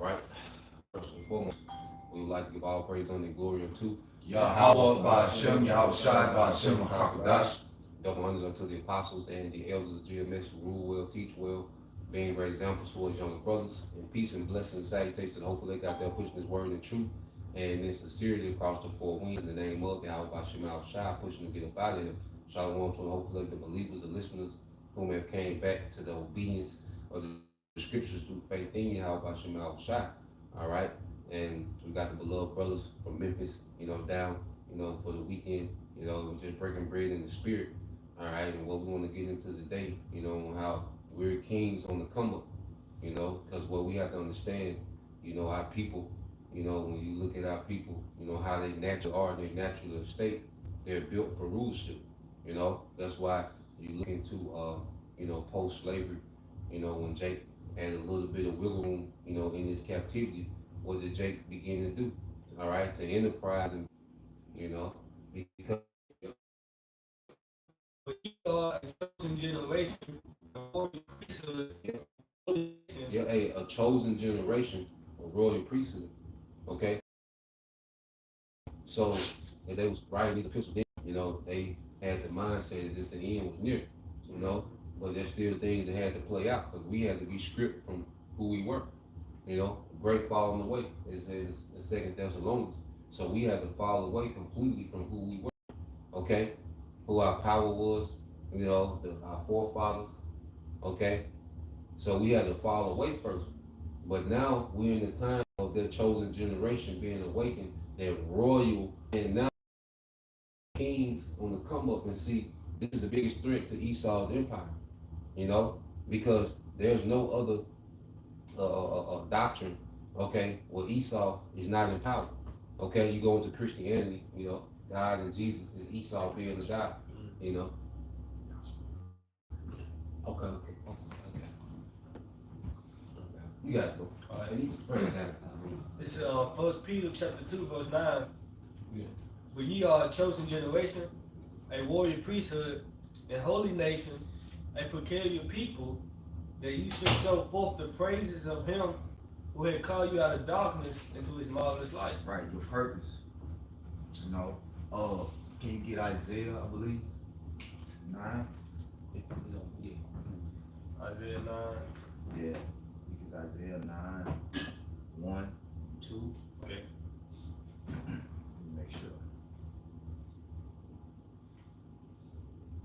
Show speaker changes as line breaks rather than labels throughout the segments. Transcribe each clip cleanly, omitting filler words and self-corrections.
right? First and foremost, we would like to give all praise and glory unto
Yahweh Ba'Shem, Yahweh Shai Ba'Shem HaKadosh.
double honors unto the apostles and the elders of GMS who rule well, teach well, being great examples towards younger brothers. And peace and blessings and salutations. Hopefully they got there pushing his word in truth and in sincerity across the four winds in the name of Yahweh Ba'Shem, Yahweh Shai, pushing to get up out of here. Shalom to hopefully the believers, the listeners whom have came back to the obedience of the scriptures through faith in Yahweh Ba'Shem, Yahweh Shai. All right. And we got the beloved brothers from Memphis, down, for the weekend, just breaking bread in the spirit. All right. And what we want to get into today, on how we're kings on the come up, because what we have to understand, our people, when you look at our people, how they naturally are, their natural state, they're built for rulership. That's why you look into, post-slavery, when Jake had a little bit of wiggle room, in his captivity, what did Jake begin to do? All right, to enterprise and, because
we are a chosen generation, a royal priesthood,
a chosen generation, a royal priesthood. Okay, so if they was writing these epistles, they had the mindset that the end was near, but there's still things that had to play out because we had to be stripped from who we were. Great falling away is the Second Thessalonians. So we had to fall away completely from who we were. Okay, who our power was, our forefathers. Okay, so we had to fall away first. But now we're in the time of their chosen generation being awakened, they're royal, and now kings on the come up and see this is the biggest threat to Esau's empire, because there's no other doctrine, okay, where Esau is not in power. Okay, you go into Christianity, God and Jesus is Esau being the God, Okay. You got it, bro.
All right.
You can bring it down.
It's 1 Peter chapter 2, verse 9.
Yeah.
But ye are a chosen generation, a warrior priesthood, and holy nation, a peculiar people, that you should show forth the praises of him who had called you out of darkness into his marvelous light.
Right, your purpose. Can you get Isaiah, I believe? 9?
Yeah.
Isaiah 9.
Yeah. Because Isaiah 9, 1, 2.
Okay.
Let me make sure.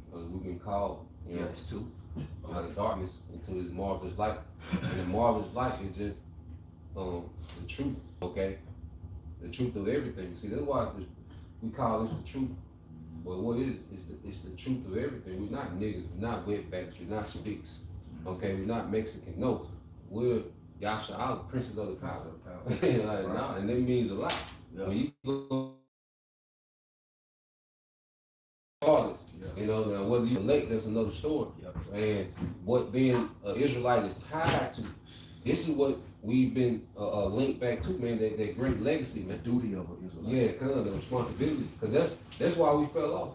Because we've been called,
Yeah, it's 2.
out of darkness into his marvelous light. And the marvelous light is just the truth, okay? The truth of everything. See, that's why we call this the truth. But what is it? It's the truth of everything. We're not niggas, we're not wetbacks, we're not sticks, okay? We're not Mexican. No, we're Yasha, princes of the power. Nah, and that means a lot.
Yeah.
When you go now whether you elect, that's another story.
Yep.
And what being an Israelite is tied to, this is what we've been linked back to, man, that great legacy, man.
The duty of an Israelite.
Yeah, kind of the responsibility. Because that's why we fell off.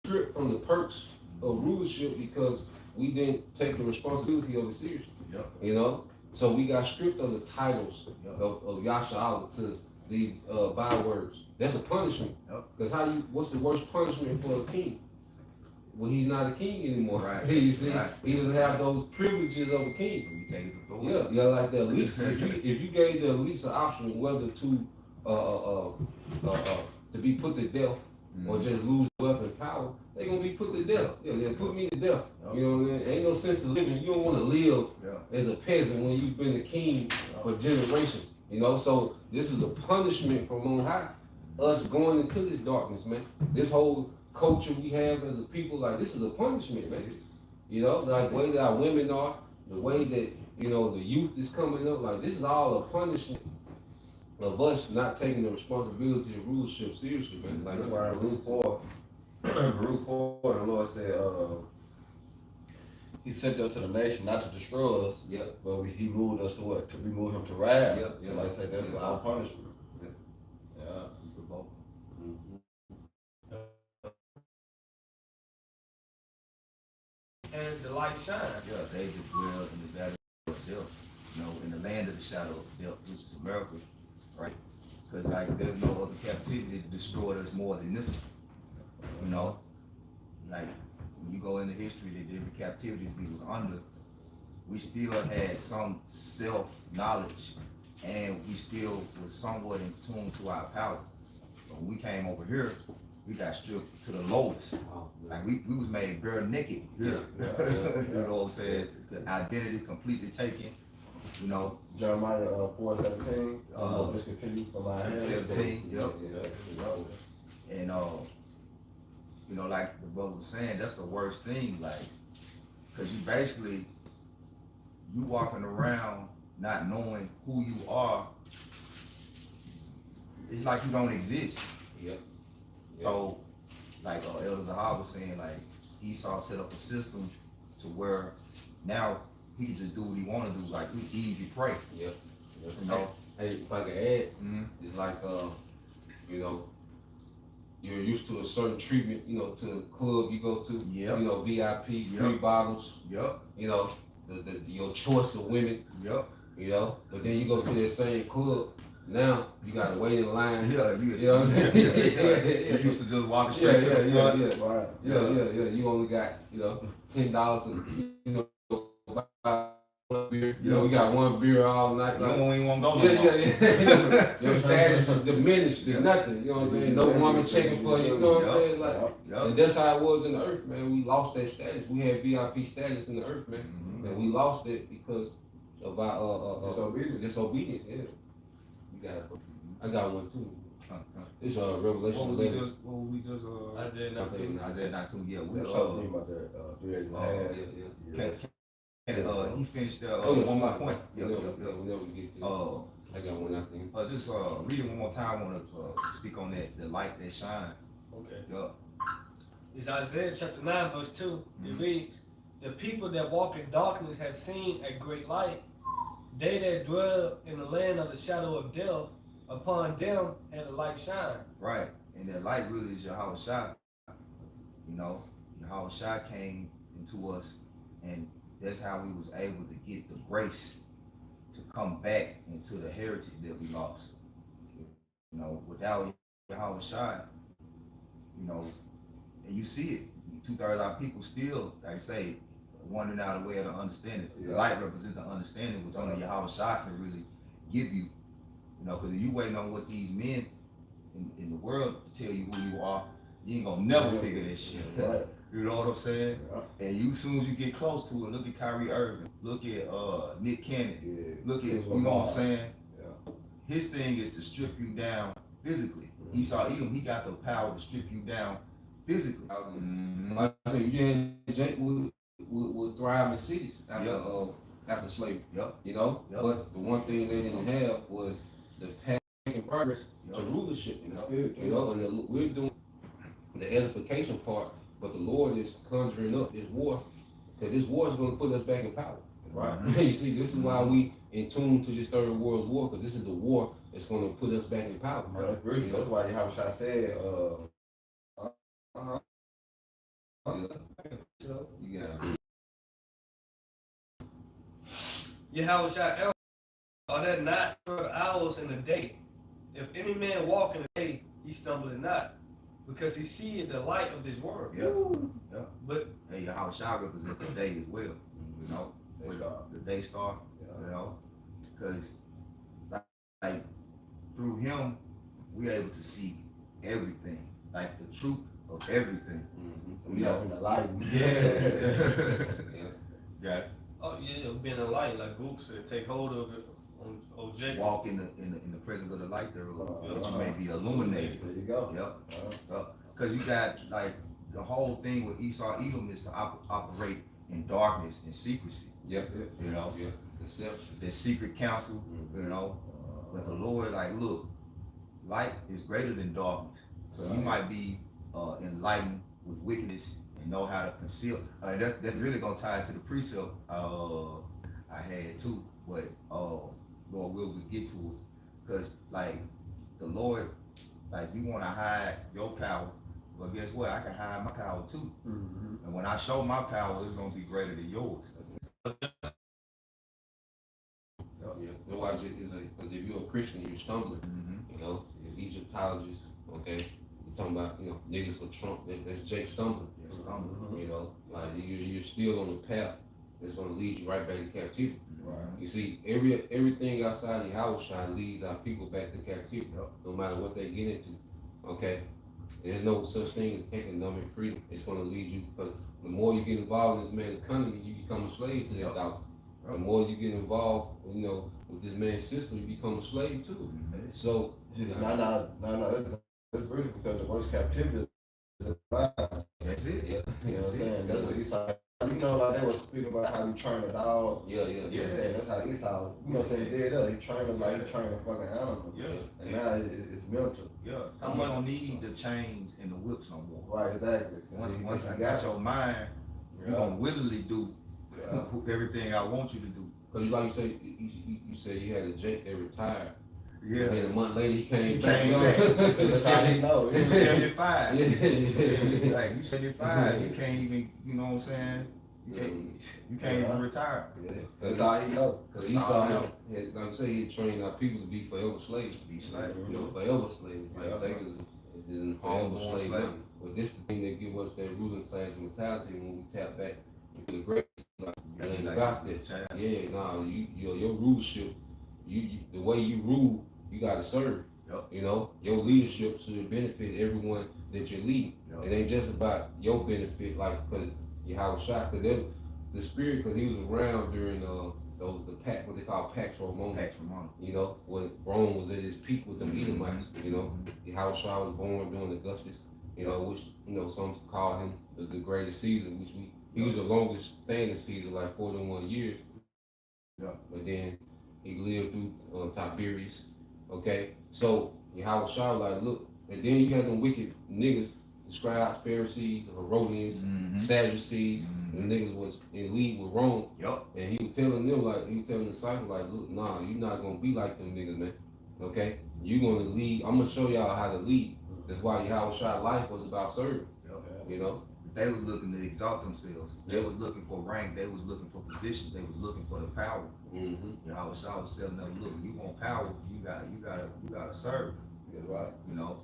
Stripped from the perks of rulership because we didn't take the responsibility of it seriously.
Yep.
So we got stripped of the titles of Yasha Allah to the bywords. That's a punishment. Because what's the worst punishment for a king? Well, he's not a king anymore.
Right.
You see,
Right.
He doesn't have those privileges of a king.
When you take his authority.
Yeah, like the elites. if you gave the elites an option whether to be put to death or just lose wealth and power, they're gonna be put to death. Yeah, they'll put me to death. Ain't no sense of living. You don't want to live as a peasant when you've been a king for generations. So this is a punishment from on high. Us going into this darkness, man. This whole culture we have as a people, like this is a punishment, man. Like the way that our women are, the way that the youth is coming up, like this is all a punishment of us not taking the responsibility of rulership seriously, man. Like
that's why Baruch 4, the Lord said, He sent us to the nation not to destroy us, but He moved us to what? To remove Him to wrath. So like I said, that's our punishment.
And the light shine.
Yeah, they that dwell in the valley of death, in the land
shadow of death, which is America, right? Because like there's no other captivity that destroyed us more than this one. You know, like when you go into history, that every captivity we was under, we still had some self-knowledge, and we still was somewhat in tune to our power. But when we came over here, we got stripped to the lowest. Like we was made bare naked here. You know what I'm saying? The identity completely taken. You know,
Jeremiah 4:17. Discontinue from my hands.
17. Yep. And you know, like the brother was saying, that's the worst thing. Like, cause you basically you walking around not knowing who you are. It's like you don't exist.
Yep.
So, like Elder Zahar was saying, like Esau set up a system to where now he can just do what he want to do. Like we easy prey.
Yep.
You know.
Hey, if I could add, it's like you know, you're used to a certain treatment, you know, to the club you go to, you know, VIP, free bottles, you know, your choice of women, you know, but then you go to that same club, now you gotta wait in line. You know what I'm saying?
You used to just walk straight to the front.
You only got, you know, $10 to, you know, buy one beer. You know, we got one beer all night.
You don't even want to go no more.
Your status is diminished to nothing. You know what I'm saying? No woman checking for you. You know what I'm saying? Like, and that's how it was in the earth, man. We lost that status. We had VIP status in the earth, man, and we lost it because of our disobedience. Yeah. You got it. I got one too. It's Revelation.
What we just
Isaiah 19.
Isaiah 19. Yeah, we
talking about that 3 days and a half.
He finished
one
more point.
Whenever we get to I got one, I think.
Just read it one more time. I want to speak on that, the light that shine.
Okay. It's Isaiah chapter 9, verse 2. It reads, "The people that walk in darkness have seen a great light. They that dwell in the land of the shadow of death, upon them had the light shine."
Right. And that light really is Yahweh Shai. You know, Yahweh Shai came into us, and that's how we was able to get the grace to come back into the heritage that we lost. You know, without Yahweh Shai, you know, and you see it, 2/3 of our people still, like I say, wandering out of the way of the understanding. The light represents the understanding, which only Yahweh Shai can really give you. You know, because if you waiting on what these men in the world to tell you who you are, you ain't gonna never figure that shit.
Right.
You know what I'm saying? And you, as soon as you get close to it, look at Kyrie Irving, look at Nick Cannon, look at, you know what I'm saying? His thing is to strip you down physically. Esau Edom, he got the power to strip you down physically.
Like I said, you and Jake would thrive in cities after slavery. You know? But the one thing they didn't have was the path and progress to rulership in the spirit. You know, and we're doing the edification part, but the Lord is conjuring up this war, because this war is going to put us back in power.
Right.
You see, this is why we in tune to this Third World War, because this is the war that's going to put us back in power.
You know? That's why Yahweh Shai said,
You got
Yahweh Shai, are there not 12 hours in the day? If any man walk in the day, he stumbleth not, because he seeth the light of this world. But
and Yahweh Shai represents the day as well. You know, the day star. You know, because like through him, we're able to see everything, like the truth of everything.
We know in the light.
Yeah.
oh yeah, being a light, like Book said, take hold of it on Jacob.
Walk in the presence of the light there, that you may be illuminated.
There you go.
Because you got like the whole thing with Esau Edom is to operate in darkness and secrecy. You know,
deception,
the secret counsel. You know, but the Lord, like, look, light is greater than darkness. So you might be enlightened with wickedness and know how to conceal. That's really gonna tie into the precept I had too. But Lord, we'll get to it, because like the Lord, like you want to hide your power, but guess what? I can hide my power too. And when I show my power, it's gonna be greater than yours.
That's why because if you're a Christian, you're stumbling. You know, Egyptologists, okay, you're talking about, you know, niggas for Trump. That's Jake stumbling. You know, like you're still on the path that's gonna lead you right back to captivity.
Right.
You see, everything outside the house shine leads our people back to captivity, no matter what they get into. Okay, there's no such thing as economic freedom. It's gonna lead you, because the more you get involved in this man's economy, you become a slave to that dollar. The more you get involved, you know, with this man's system, you become a slave too. So,
No, that's really because the worst captivity is alive.
That's it.
Yeah,
You know what I'm saying? That's what Esau. You know, like they was speaking about how he trained a dog.
Yeah.
That's how Esau. You know what I'm saying? Did that. He trained him like he trained a fucking animal. And now it's mental.
You don't need the chains and the whips no more.
Right, exactly.
Once you got your mind, you're gonna willingly do everything I want you to do.
Because like you said you had a Jake that retired.
Yeah.
And then a month later he came back.
That's how he know.
You're 75.
Yeah.
Like you 75, you can't even, you know what I'm saying? You can't even retire.
Yeah. That's how he know.
Because Esau had, like I say, he trained our people to be forever slaves.
Be slave.
You know, forever slaves. Like they was in forever slave. But this is the thing that give us that ruling class mentality when we tap back into the grace. Like, it ain't about that. Yeah, nah, your rulership, the way you rule, you gotta serve. You know, your leadership should benefit everyone that you're leading. It ain't just about your benefit, like, because you have a shot. Because the spirit, because he was around during the pack, what they call Pax Romana. You know, when Rome was at its peak with them Edomites. You know, Yahushua was born during Augustus. You know, which, you know, some call him the greatest Caesar, which he was the longest standing Caesar, like 41 years. But then he lived through Tiberius. Okay, so Yahushua like, look, and then you had them wicked niggas, the scribes, Pharisees, the Herodians, Sadducees. The niggas was in league with Rome. And he was telling them, like, he was telling the disciples, like, look, nah, you're not gonna be like them niggas, man. Okay, you're gonna lead. I'm gonna show y'all how to lead. That's why Yahushua's life was about serving. You know,
they was looking to exalt themselves. They was looking for rank. They was looking for position. They was looking for the power. Yahushua was telling them, look, you want power, you gotta serve.
Right.
You know,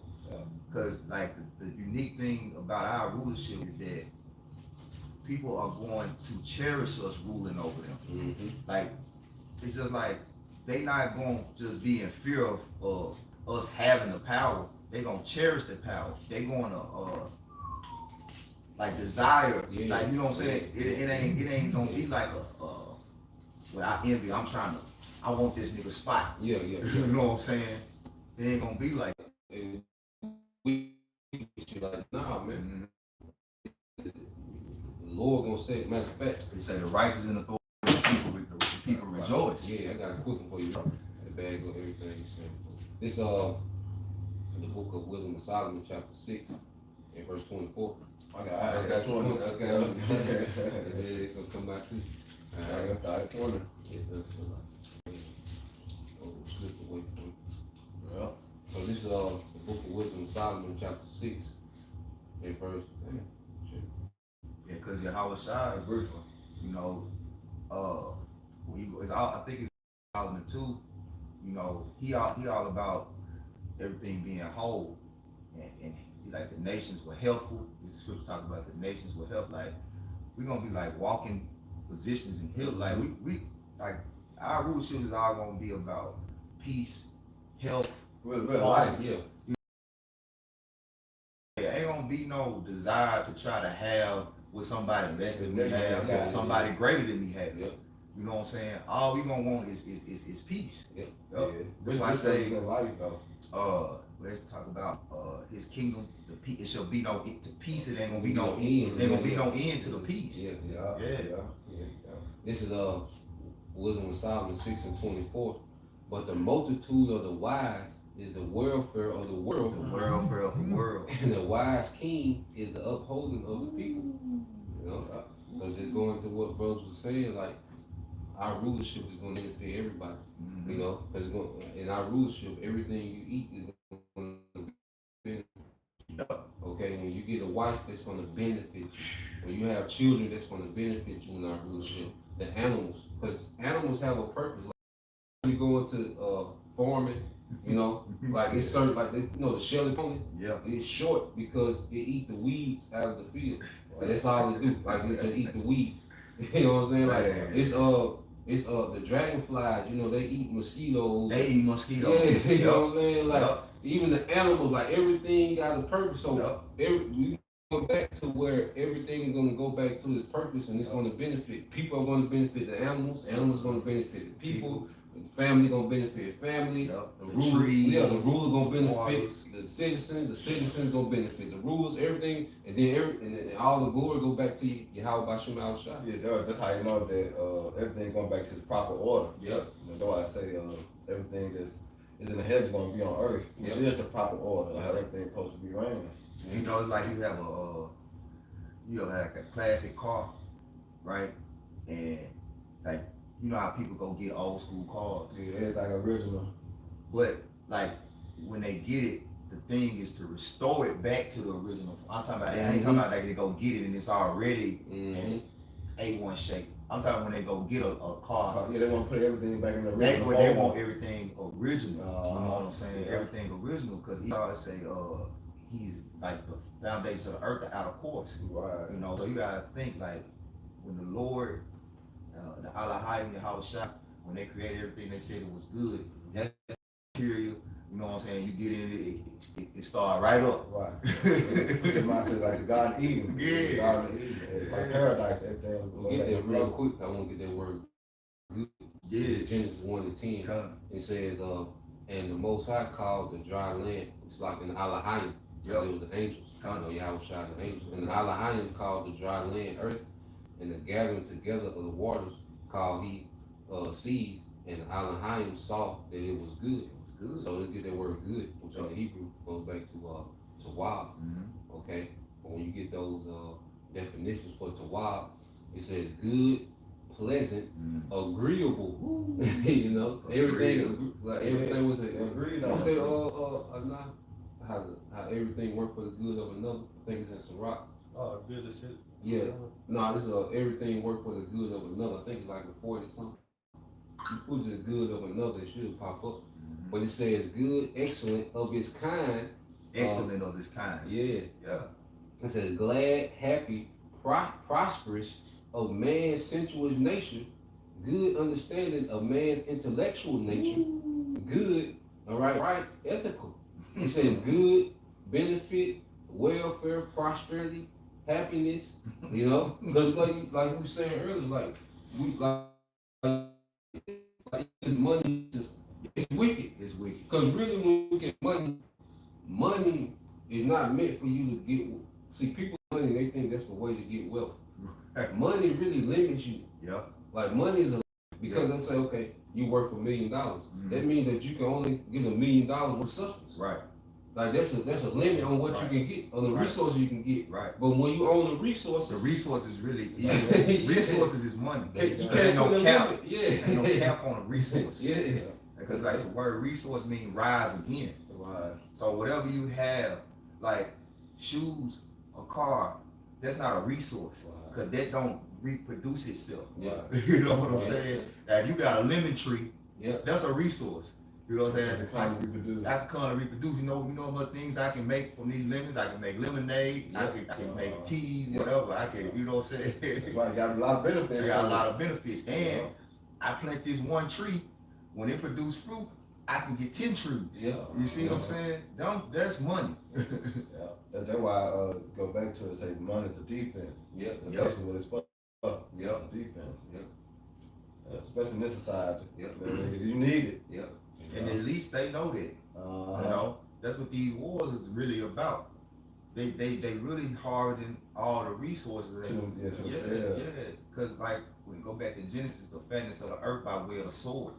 because like the unique thing about our rulership is that people are going to cherish us ruling over them. Like, it's just like they not going to just be in fear of us having the power. They gonna cherish the power. They gonna like desire, like, you know what I'm saying? It ain't gonna be like without envy. I want this nigga spot.
You
know what I'm saying? It ain't gonna be like.
We like, nah, man. The Lord gonna say, matter of fact,
He said the righteous in authority, the people rejoice.
Yeah, I got a quick one for you. The bag of everything you said. This the book of Wisdom of Solomon, chapter 6, and verse 24.
I got 20.
Okay. It's gonna come back to you.
I got 20.
It does feel like slip away from you.
Yeah.
So this is the book of Wisdom of Solomon, chapter 6, and verse.
Yeah, because Yahushua, you know, I think it's Solomon too. You know, he all about everything being whole, and like the nations were helpful. This scripture talk about the nations were help. Like, we're gonna be like walking positions in hill. Like we like our rulership is all gonna be about peace, health,
life.
There ain't gonna be no desire to try to have what somebody less than me have, or somebody greater than me have. You know what I'm saying? All we gonna want is peace. That's why I say
life though.
Let's talk about his kingdom. It shall be no to peace. It ain't gonna be no end. There ain't gonna be no end to the peace.
This is Wisdom of Solomon 6 and 24. But the multitude of the wise is the welfare of the world.
The welfare of the world.
And the wise king is the upholding of the people. You know? So just going to what brothers was saying, like, our rulership is going to benefit everybody. You know, because in our rulership, everything you eat is going to benefit. Okay, when you get a wife, that's going to benefit you. When you have children, that's going to benefit you in our rulership. The animals, because animals have a purpose. Like you go into farming, you know, like it's certain, like they, you know, the Shelly pony.
Yeah.
It's short because it eat the weeds out of the field. Like, that's all it do. Like it just eat the weeds. You know what I'm saying? Like it's the dragonflies. You know, they eat mosquitoes.
They eat mosquitoes.
Yeah. You know what I'm saying? Like even the animals, like everything got a purpose. So we go back to where everything is going to go back to its purpose, and it's going to benefit. People are going to benefit the animals. Animals are going to benefit the people. The family going to benefit family. The ruler, the ruler going to benefit the citizens. The citizens going to benefit the rulers. Everything, and then all the glory go back to Yahweh Bashim Al Shah.
Yeah, that's how you know that everything going back to its proper order.
Yep.
That's why I say everything is in the heavens going to be on earth, which is the proper order. How everything's supposed to be reigning.
You know, it's like you have like a classic car, right? And like, you know how people go get old school cars.
Yeah, everything original.
But like when they get it, the thing is to restore it back to the original. I'm talking about. I ain't talking about like they go get it and it's already in A1 shape. I'm talking when they go get a car.
Yeah, they want to put everything back in the original.
They want everything original. You know what I'm saying? Yeah. Everything original, because he always say he's like the foundation of the earth out of course.
Right.
You know, so you gotta think like when the Lord, the Elohim, the Hawashah, when they created everything, they said it was good. That's material. You know what I'm saying? You get in it start right up.
Right. Put your mind to like the Garden of Eden.
Yeah.
Garden of Eden. Like paradise, everything.
We'll get that real quick. I want to get that word good.
Yeah.
Genesis 1:10. It says, and the Most High called the dry land, it's like an Elohim. So it was the angels. You know, Yahweh shot the angels. And the Elohim called the dry land earth, and the gathering together of the waters called he seas. And the Elohim saw that it was good.
Good.
So let's get that word good, which in the Hebrew goes back to Tawab. Okay? But when you get those definitions for Tawab, it says good, pleasant, agreeable. You know, everything was
agreed.
What's that how everything worked for the good of another? I think it's in Sirach.
Oh, good to see.
Yeah. No, this is everything worked for the good of another. I think it's like the 40 something. You put the good of another, it should pop up. But it says good, excellent, of its kind.
Excellent of its kind.
Yeah.
Yeah.
It says glad, happy, prosperous, of man's sensuous nature, good understanding of man's intellectual nature, good, all right, ethical. It says good, benefit, welfare, prosperity, happiness, you know? Because like we were saying earlier, money it's wicked.
It's wicked.
Because really when you look at money is not meant for you to get. See, people money, they think that's the way to get wealth. Money really limits you.
Yeah.
Like money is because they say, okay, you work for $1 million. That means that you can only get $1 million with substance.
Right.
Like that's a limit on what you can get, on the resources you can get.
Right.
But when you own the resources
really resources is money. You can't no cap. Ain't no cap on a resource.
Yeah.
Because like the word resource means rise again.
Right.
So whatever you have, like shoes, a car, that's not a resource. Because that don't reproduce itself.
Yeah.
You know what I'm saying? Now if you got a lemon tree, that's a resource. You know what I'm saying?
I can reproduce.
I can kind of reproduce. You know what things I can make from these lemons? I can make lemonade. I can make teas, whatever. I can, you know what I'm saying?
That's why it got a lot of benefits.
It got a lot of benefits. And I plant this one tree. When it produce fruit, I can get 10 trees.
Yeah.
You see what I'm saying? That's money.
That's why I go back to it and say money's a defense.
Yeah.
That's basically what it's for.
Yeah.
It's a defense.
Yeah.
Especially in this society.
Yeah.
You need it.
Yeah.
And at least they know that. You know, that's what these wars is really about. They really harden all the resources. Yeah. Because like when you go back to Genesis, the fatness of the earth by way of the sword.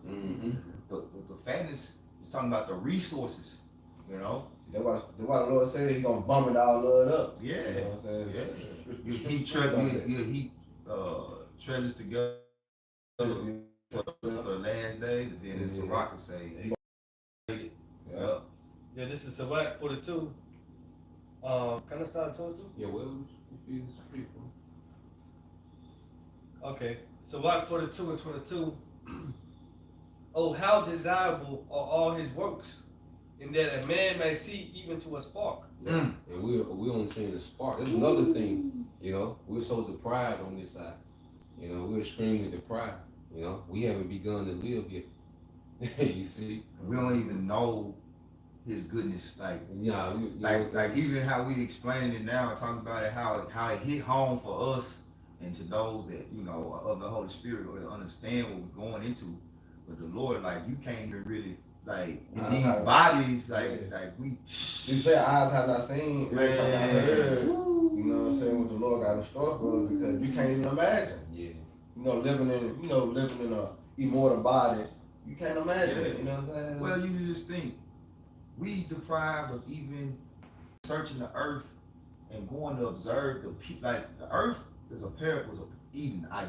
The fatness is talking about the resources. You know.
That's why the Lord said He's gonna bum it all up.
Yeah.
You know what I'm saying?
You heap treasures together for the last days, and then it's a rocket say.
Yeah, this is Sirach 42. Can I start at 22?
Yeah, well, if you free for.
Okay, Sirach 42 and 22. oh, how desirable are all his works, and that a man may see even to a spark.
Yeah. And we're only seeing the spark. That's another thing, you know. We're so deprived on this side. You know, we're extremely deprived. You know, we haven't begun to live yet. You see?
We don't even know his goodness. Like,
yeah,
like even how we explain it now, talking about it, how it hit home for us and to those that, you know, of the Holy Spirit or understand what we're going into. But the Lord, like, you can't even really, like, in these bodies, like we.
You say eyes have not seen, man. Heard, you know what I'm saying, what the Lord got in store for us, because you can't even imagine.
Yeah.
You know, living in a immortal body, you can't imagine it, you know what I'm saying?
Well, you just think, we deprived of even searching the earth and going to observe the people. Like, the earth was a Eden, right.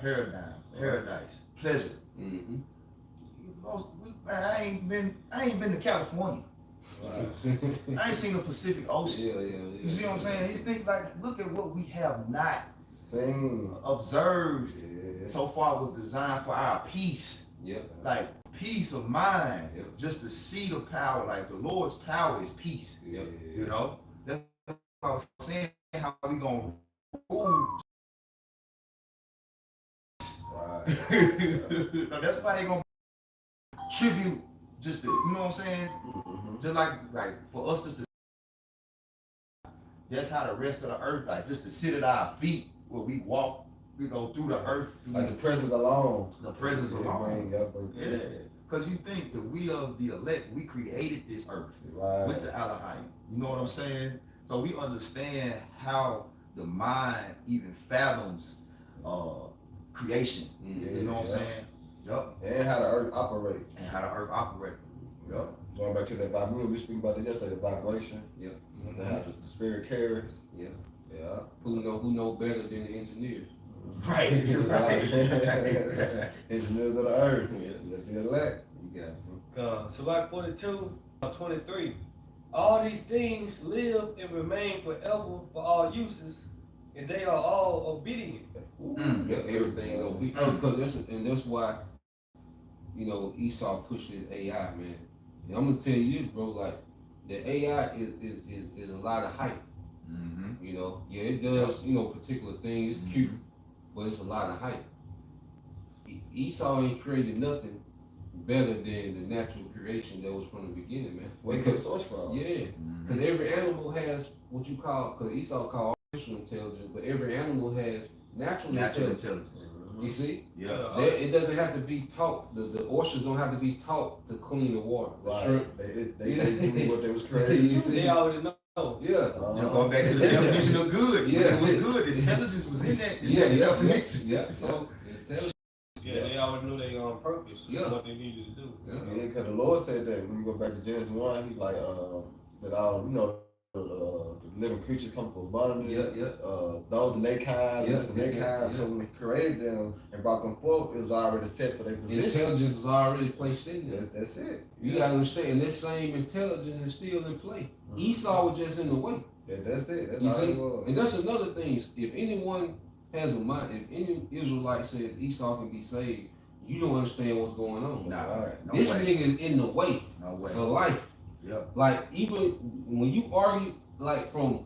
Paradise, pleasure.
Mm-hmm.
I ain't been to California.
Right.
I ain't seen the Pacific Ocean.
Yeah.
You see what I'm saying? You think, like, look at what we have not
seen,
observed so far was designed for our peace.
Yep.
Like, peace of mind.
Yep.
Just to see the power. Like, the Lord's power is peace.
Yep.
You know? That's what I was saying, how we gonna rule.
right.
That's why they gonna tribute just to, you know what I'm saying?
Mm-hmm.
Just like for us just to, that's how the rest of the earth, like, just to sit at our feet where we walk, you know, through the earth.
Like the presence alone.
The presence alone.
Yeah.
Because you think that we of the elect, we created this earth with the Elohim. You know what I'm saying? So we understand how the mind even fathoms creation. You know what I'm saying? Yup.
And how the earth operate.
Yup.
Going back to that vibration, we speak about it yesterday, the vibration.
Yep.
And how the spirit carries.
Yeah.
Yeah.
Who know better than the engineers?
Right.
Engineers of the earth.
Yeah.
The elect.
You got it.
So like 42, 23. All these things live and remain forever for all uses, and they are all obedient.
Yeah, everything gonna be because that's why, you know, Esau pushed his AI, man. And I'm gonna tell you this, bro, like the AI is a lot of hype.
Mm-hmm.
You know, yeah, it does, you know, particular things, it's cute, but it's a lot of hype. Esau ain't created nothing better than the natural creation that was from the beginning, man.
Where you get the source from?
Yeah, because every animal has what you call, because Esau called artificial intelligence, but every animal has natural intelligence. You see?
Yeah.
It doesn't have to be taught. The oysters don't have to be taught to clean the water. The shrimp.
They do what they was created.
You see?
They already know.
Yeah.
Just going back to the definition of good.
Yeah.
It was good. Intelligence was in that. Definition.
Yeah. So intelligence.
Yeah, they already knew they on purpose.
Yeah.
What they needed to do.
Yeah, because the Lord said that when you go back to Genesis 1, He's like, that all, you know, the living creatures come from abundance. Those and their kind, this and their kind. So when He created them and brought them forth, it was already set for their position.
Intelligence was already placed in them.
That's it.
You gotta understand, that same intelligence is still in play. Esau was just in the way.
Yeah, that's it. That's
You
all
see?
it was.
And that's another thing. If anyone has a mind, if any Israelite says Esau can be saved, you don't understand what's going on.
No
This
way.
nigga is in the way for life.
Yep.
Like, even when you argue, like from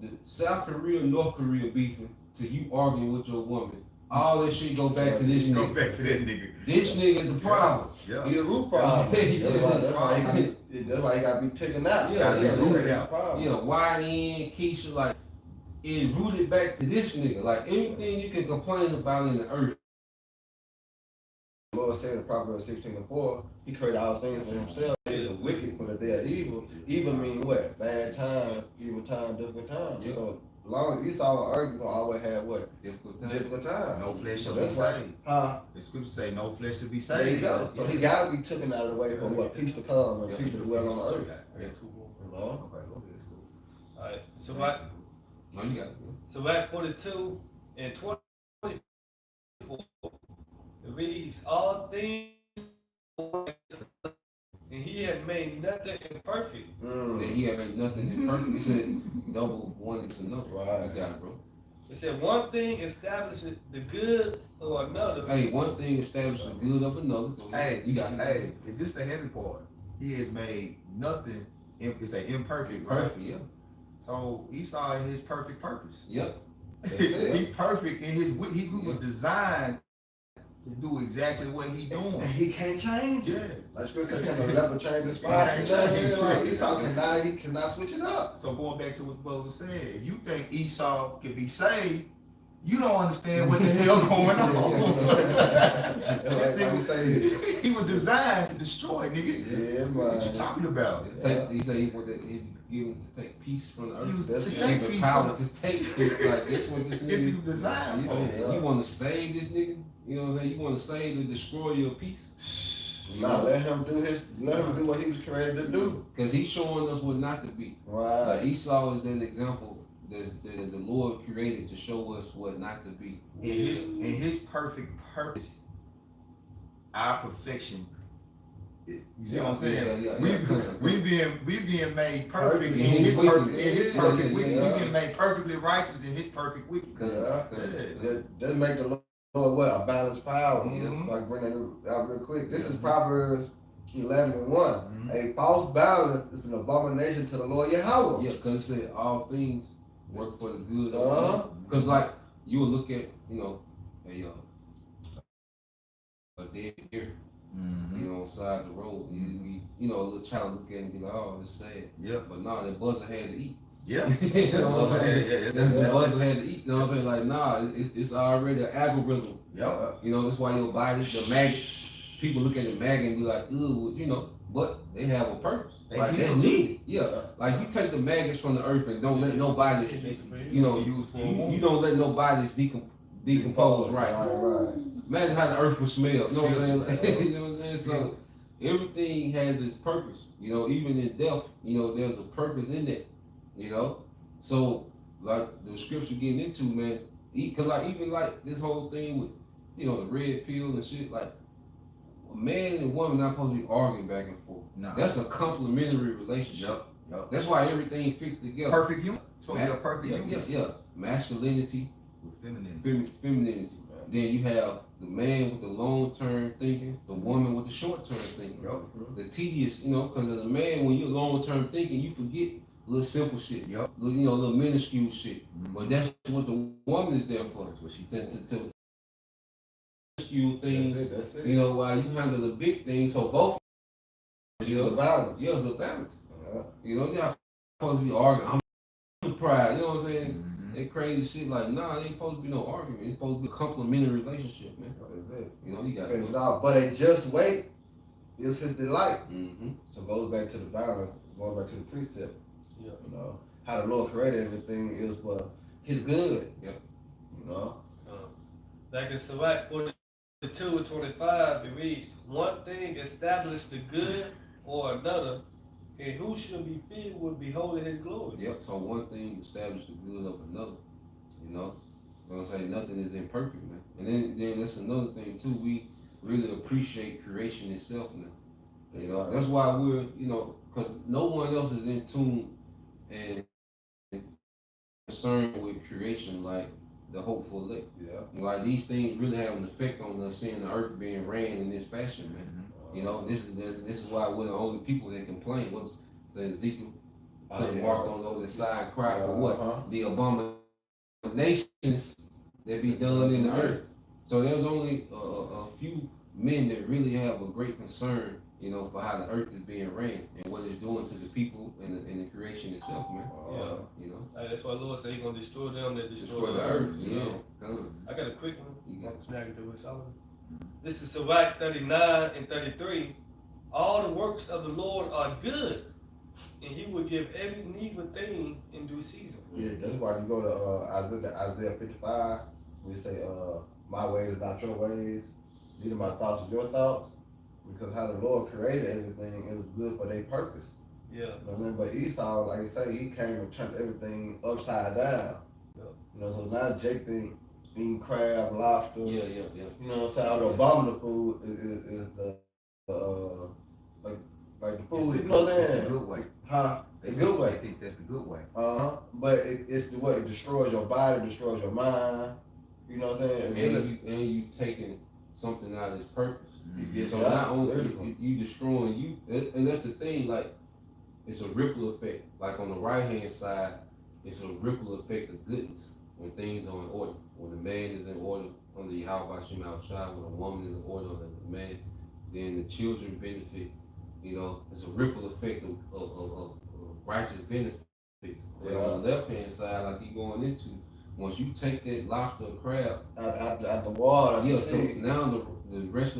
the South Korea, North Korea beefing to you arguing with your woman, all that shit go back to this nigga.
Go back to that nigga.
This nigga is the problem.
Yeah.
He the root problem. That's why he got to be taken out.
Yeah, YN, Keisha, like, it rooted back to this nigga. Like, anything you can complain about in the earth.
The Lord said in Proverbs 16:4, He created all things for Himself. They are wicked, but they are evil. Evil mean what? Bad times, evil times, difficult times.
Yep.
So as long as Esau on earth, you gonna always have what?
Difficult time.
Difficult times.
No flesh shall
that's
be saved.
Huh?
The scriptures say no flesh shall be
There
saved.
you go. So he got to be taken out of the way for what? Peace to come and peace to dwell on the earth.
Yeah.
You know?
Alright. So back
No, you got it.
So back 42 and 24. It reads, all things, and He had made nothing imperfect.
That He had made nothing imperfect. He said double one is enough.
Right.
You got it, bro.
It said one thing establishes the good or another.
Hey, one thing establishes the good of another.
Hey,
you got it.
Hey, it's just the heavy part. He has made nothing. It's an imperfect, right?
Perfect, yeah.
So Esau in his perfect purpose.
Yep.
He perfect in his. He was designed to do exactly what he doing.
And he can't change it.
Yeah.
Like Scripture said, can the leopard change his spot? Like Esau cannot switch it up.
So going back to what Bubba was saying, if you think Esau can be saved, you don't understand what the hell going on. This nigga, he was designed to destroy, nigga.
Yeah, man.
What you talking about?
He said he wanted to take peace from the earth.
He was
That's
to
it.
take
Give
peace
power
from
to take it. Like this what this
This
nigga
is designed for.
You want to save this nigga? You know what I'm saying? You want to save to destroy your peace?
Nah, let him do what he was created to do.
Because he's showing us what not to be.
Right.
Like Esau is an example that the Lord created to show us what not to be.
In his perfect purpose, our perfection. You see what I'm saying? We being made perfect in his perfect wicked. We being made perfectly righteous in his perfect wicked.
Just make the Lord what? A balanced power.
Mhm.
Like bring that out real quick. This is Proverbs 11:1. A false balance is an abomination to the Lord Yahweh.
Yeah, because it said all things work for the good. Because like you will look at, you know, a dead deer, you know, on the side of the road. You know, a little child look at it and be like, oh, it's sad.
Yeah.
But nah, that buzzard had to eat.
Yeah.
You know what I'm saying?
Yeah.
That buzzard had to eat. You know what I'm saying? Like, nah, it's already an algorithm.
Yeah.
You know, that's why your body, the maggots, people look at the maggot and be like, ooh, you know, but they have a purpose. Like, that's needed. Yeah. Like, you take the maggots from the earth and don't let nobody, you know, you don't let nobody decompose right. Imagine how the earth would smell. You know what I'm saying? You know what I'm saying? So, everything has its purpose. You know, even in death, you know, there's a purpose in that. You know? So, like, the scripture getting into, man, because, like, even, like, this whole thing with, you know, the red pill and shit, like, a man and a woman not supposed to be arguing back and forth.
No.
That's a complementary relationship.
Yep.
That's why everything fits together.
Perfect human. It's supposed to be a perfect human.
Yeah. Masculinity,
with
femininity. Then you have the man with the long-term thinking, the woman with the short-term thinking.
Yep.
The tedious, you know, because as a man, when you're long-term thinking, you forget little simple shit.
Yep.
Little minuscule shit. But that's what the woman is there for.
That's what she
to minuscule things.
That's it.
You know, while you handle the big things. So both. You know,
balance.
Yeah, it's a balance. You know, you're not supposed to be arguing. I'm pride. You know what I'm saying? That crazy shit, like, nah, it ain't supposed to be no argument. It's supposed to be a complimentary relationship, man. You know, you got it.
But a just wait is his delight.
Mm-hmm.
So it goes back to the balance, going back to the precept.
Yeah.
You know, how the Lord created everything is for his good.
Yep.
You know?
Back in Sirach 42:25, it reads, one thing establish the good or another, and who should be filled with beholding his glory.
Yep, so one thing established the good of another. You know what I'm saying? Nothing is imperfect, man. And then that's another thing too. We really appreciate creation itself now. You know, that's why we're, you know, because no one else is in tune and concerned with creation like the hopeful elect.
Yeah.
Like these things really have an effect on us seeing the earth being ran in this fashion, man. You know, this is why we're the only people that complain. What's Ezekiel walked on the other side and cried for what? The abominations that be done in the earth. So there's only a few men that really have a great concern, you know, for how the earth is being ran and what it's doing to the people and the creation itself, man. You know.
That's why the Lord said He's gonna destroy them that destroy
the earth. You know.
I got a quick one.
You got
I can do it, Solomon. This is Sirach 39 and 33. All the works of the Lord are good, and He will give every needful thing in due season.
Yeah, that's why you go to Isaiah 55. We say, my ways are not your ways, neither my thoughts are your thoughts. Because how the Lord created everything, it was good for their purpose.
Yeah.
You know what I mean? But Esau, like I say, he came and turned everything upside down.
Yeah.
You know, so now Jake think eating crab, lobster.
Yeah.
You know what I'm saying? All the abominable food is the like the food. You know what I'm saying?
It's the good way.
Huh?
They
good way.
They think that's the good way.
But it's the way it destroys your body, destroys your mind. You know what I'm saying?
And you taking something out of its purpose.
Mm-hmm.
So not only you destroying you, and that's the thing. Like it's a ripple effect. Like on the right hand side, it's a ripple effect of goodness when things are in order. When the man is in order under Yahweh Hashem Al-Shai, when a woman is in order under the man, then the children benefit. You know, it's a ripple effect of righteous benefits. But on the left hand side, like you going into, once you take that lobster or crab
out the water,
so now the rest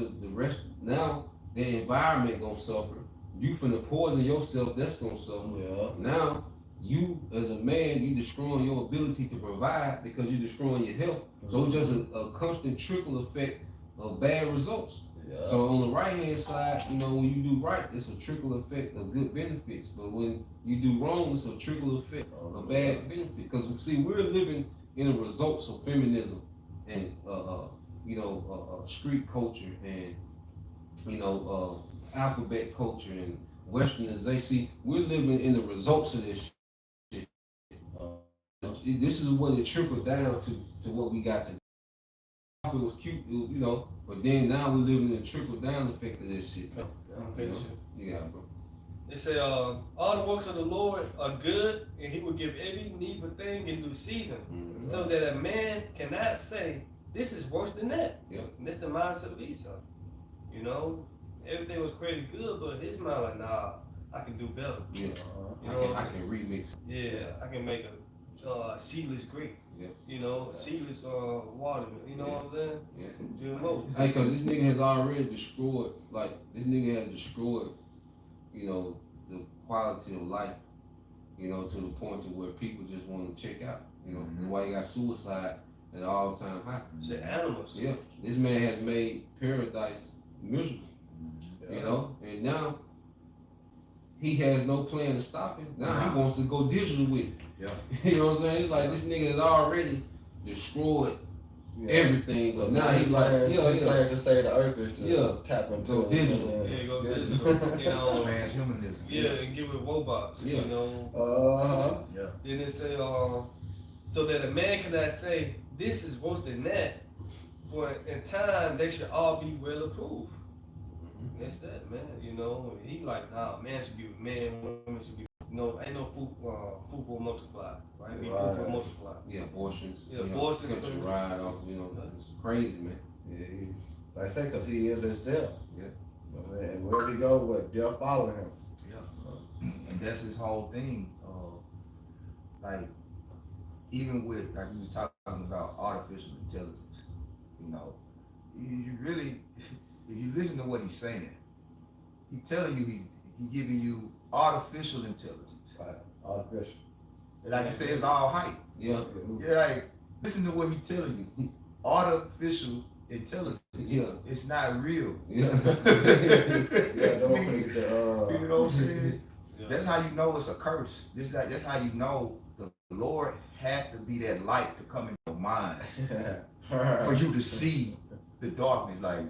now the environment gonna suffer. You finna poison yourself, that's gonna suffer.
Yeah.
Now you as a man, you destroying your ability to provide because you're destroying your health. So it's just a constant trickle effect of bad results.
Yeah.
So on the right hand side, you know, when you do right, it's a trickle effect of good benefits. But when you do wrong, it's a trickle effect of bad benefits. Because see, we're living in the results of feminism and street culture and alphabet culture and westernization. See, we're living in the results of this shit. This is what it trickled down to what we got today. It was cute, but then now we're living in the trickle down effect of this shit. Yeah, bro.
They say, all the works of the Lord are good, and He will give every needful thing in due season, so that a man cannot say, "This is worse than that."
Yep.
And that's the mindset of Esau. You know, everything was created good, but his mind like, nah, I can do better.
Yeah, I can remix.
Yeah, I can make a seedless grape.
Yeah.
You know, seedless watermelon. You know what I'm saying?
Yeah.
GMO.
Hey, cause this nigga has already destroyed. The quality of life. To the point to where people just want to check out. That's why you got suicide at an all-time high.
It's animals.
Yeah, this man has made paradise miserable. And now he has no plan to stop him. Now he wants to go digital with it.
Yeah.
You know what I'm saying? It's like this nigga has already destroyed everything. So now he's like,
plans to say the earth is to tap into
go digital.
Go digital.
Transhumanism.
Yeah, and get with robots.
Yeah.
Yeah. Then they say, so that a man cannot say, "This is worse than that." For in time they should all be well approved. That's that, man. He like, nah, man should be with man, women should be. Ain't no food for multiply, right? Be food for multiply.
Yeah, abortions.
Abortions.
Cut your ride off. It's crazy, man.
Yeah, like I say, cause he is his death.
Yeah.
And wherever he go, what death following him.
Yeah. And that's his whole thing. Like even with like we were talking about artificial intelligence, you really, if you listen to what he's saying, he's telling you he giving you artificial intelligence.
Right. Artificial.
And like you say, it's all hype.
Yeah.
Yeah, like listen to what he's telling you. Artificial intelligence.
Yeah.
It's not real.
Yeah.
Don't
you know what I'm saying?
Yeah.
That's how you know it's a curse. That's how you know the Lord had to be that light to come in your mind for you to see the darkness. Like,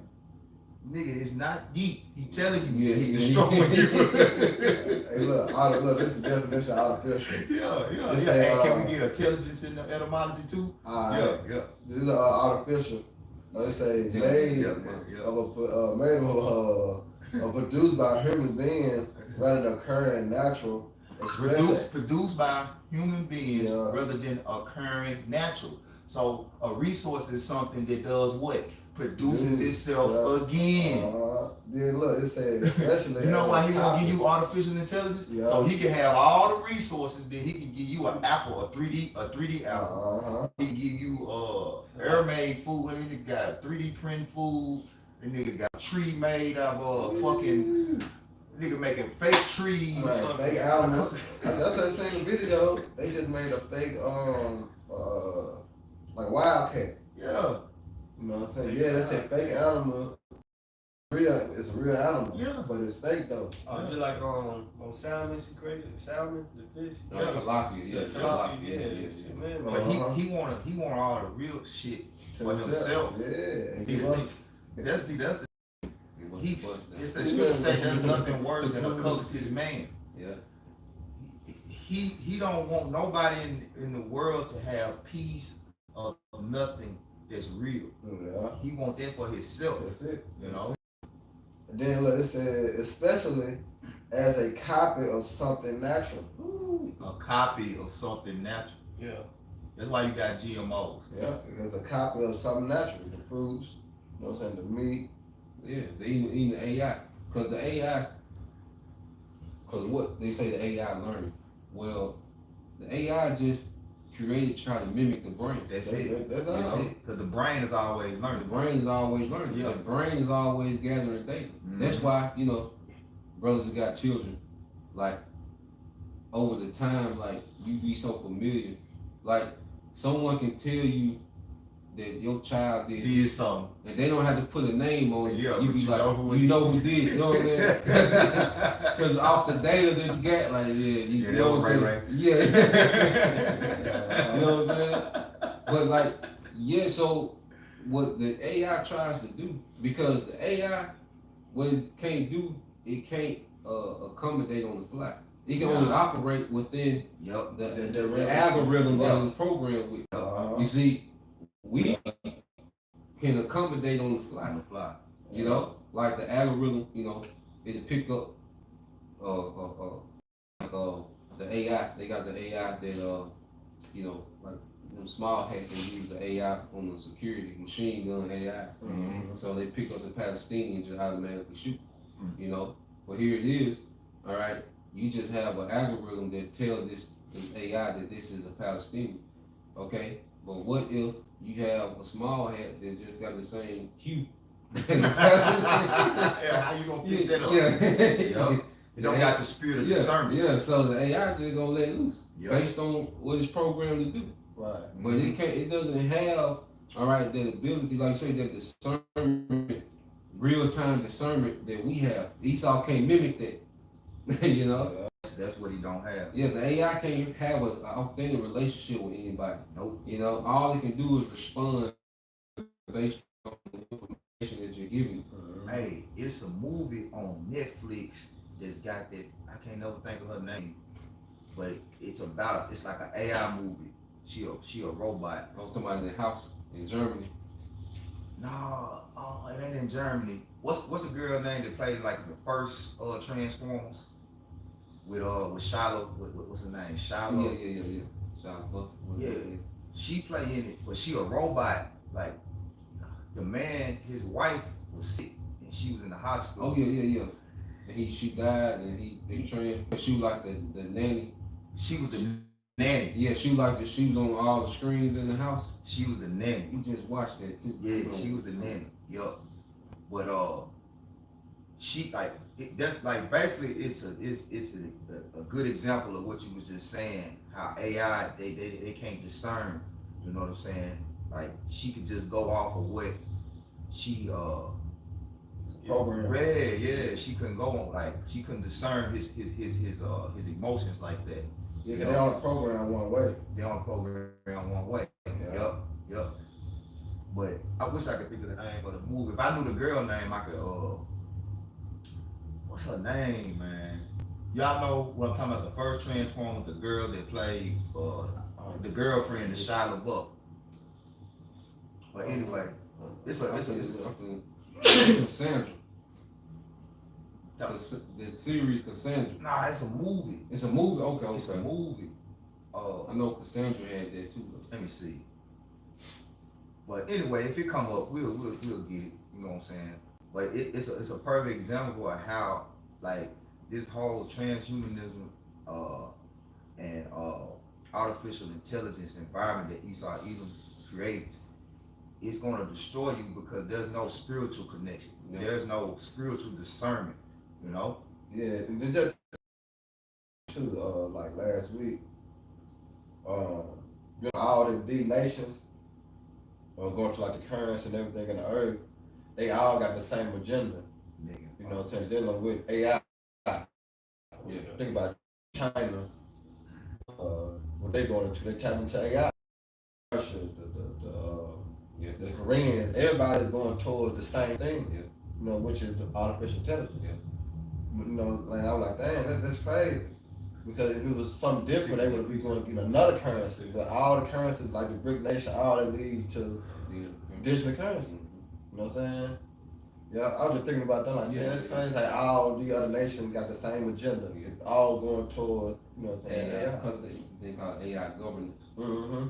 nigga, it's not deep. He telling you that he destroying you.
Hey, look, this is the definition of artificial.
Yeah.
Say,
and can we get intelligence in the etymology too? Yeah.
This is artificial. Let's say made or produced by a human being rather than occurring natural.
Produced by human beings rather than occurring natural. So a resource is something that does what? Produces itself again.
Then look, it says especially.
You know why he gonna give you artificial intelligence?
Yeah.
So he can have all the resources. Then he can give you an apple, a 3D apple. He can give you air-made food. And nigga got 3D print food. And nigga got a tree made out of fucking. Nigga making fake trees.
Fake animals. That's that same video. They just made a fake like wildcat.
Yeah.
You know what I'm saying? Yeah, that's a fake animal. It's a real animal.
Yeah.
But it's fake though.
Just like on salmon, she created the salmon, the fish.
Tilapia. Yeah.
Man.
But he want all the real shit for himself.
Yeah.
That's the it's a scripture say there's nothing worse than a covetous man.
Yeah.
he don't want nobody in the world to have peace of nothing that's real.
Yeah.
He want that for himself.
That's it.
You know.
And then look, it said, especially as a copy of something natural.
A copy of something natural.
Yeah.
That's why you got GMOs.
Yeah, it's a copy of something natural. The fruits, you know what I'm saying, the meat.
Yeah, they even the AI. Because the AI, because what they say the AI learning. Well, the AI just created to try to mimic the brain.
That's it.
That's
That's
all.
it. Because the brain is always
The
learning.
brain is always learning.
Yeah.
The brain is always gathering data. That's why, brothers that got children, like, over the time, like, you be so familiar. Like, someone can tell you that your child did
something.
and they don't have to put a name on it.
Yeah,
You
but
be
you
like,
know who
you
it
know
is.
who did. You know what I'm saying? Because off the data that you got, like, you know what I'm saying? Yeah. You know what I'm saying? But like, yeah, so what the AI tries to do, because the AI, what it can't do, it can't accommodate on the fly. It can only operate within the algorithm that it's programmed with. You see, we can accommodate on the fly.
On the fly.
You know, like the algorithm, it'll pick up the AI. They got the AI that like them small hats, they use the AI on the security machine gun AI. So they pick up the Palestinians and automatically shoot. But here it is. All right, you just have an algorithm that tells this AI that this is a Palestinian. Okay, but what if you have a small hat that just got the same hue?
How you gonna pick that up?
Yeah.
It don't got the spirit of discernment.
Yeah, so the AI just gonna let it loose based on what it's programmed to do.
Right.
But it doesn't have, all right, that ability, like you say, that discernment, real time discernment that we have. Esau can't mimic that.
That's what he don't have.
Yeah, the AI can't have an authentic relationship with anybody.
Nope.
All it can do is respond based on the information that you're giving.
Hey, it's a movie on Netflix that's got that, I can't never think of her name, but it's like an AI movie. She a robot.
Oh, somebody in the house in Germany.
No, it ain't in Germany. What's the girl name that played like the first Transformers with Shiloh? What's her name? Shiloh.
Yeah. Shiloh.
Yeah, she play in it, but she a robot. Like the man, his wife was sick and she was in the hospital.
Oh yeah. And she died and they trained. She was like the nanny.
She was the nanny.
Yeah, she was on all the screens in the house.
She was the nanny.
We just watched that too.
Yeah, she was the nanny. Yup. But she that's like basically it's a good example of what you was just saying. How AI they can't discern. You know what I'm saying? Like she could just go off of what she
program.
read. Yeah, she couldn't go on like she couldn't discern his emotions like that.
Yeah, they on the program one way.
They on the program one way. Yep. But I wish I could think of the name of the movie. If I knew the girl name, I could what's her name, man? Y'all know what I'm talking about, the first Transformer, the girl that played the girlfriend of Shia LaBeouf. But anyway, it's a
Cassandra. The series Cassandra.
Nah, it's a movie.
It's a movie. Okay.
It's a movie.
I know Cassandra had that too.
Let me see. But anyway, if it come up, we'll get it. You know what I'm saying? But it's a perfect example of how like this whole transhumanism and artificial intelligence environment that Esau Edom creates is going to destroy you because there's no spiritual connection. Yeah. There's no spiritual discernment. You know?
Yeah, and then just to like last week, all the nations going to like the currents and everything in the earth, they all got the same agenda. You know what I'm saying? Dealing with AI.
Yeah.
Think about China, what they going into, they tap into AI. Russia, the Koreans, everybody's going towards the same thing.
Yeah.
Which is the artificial intelligence.
Yeah.
And I was like, dang, that's crazy. Because if it was something different, they would be going to get another currency. But all the currencies, like the BRIC nation, all they lead to digital currency. You know what I'm saying? Yeah, I was just thinking about that. Like, yeah, it's crazy. Like all the other nations got the same agenda. It's all going toward, you know what I'm saying?
AI, because they call it AI governance.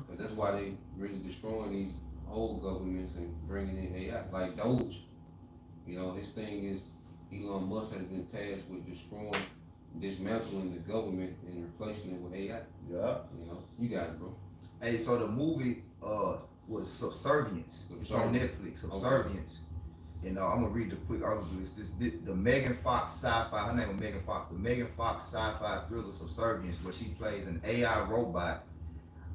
But that's why they really destroying these old governments and bringing in AI. Like Doge, you know, his thing is Elon Musk has been tasked with dismantling the government and replacing it with AI.
Yeah.
You know, you got it, bro.
Hey, so the movie was Subservience. It's on Netflix. Subservience. You know, I'm gonna read the quick article. It's the Megan Fox sci-fi. Her name is Megan Fox. The Megan Fox sci-fi thriller Subservience, where she plays an AI robot.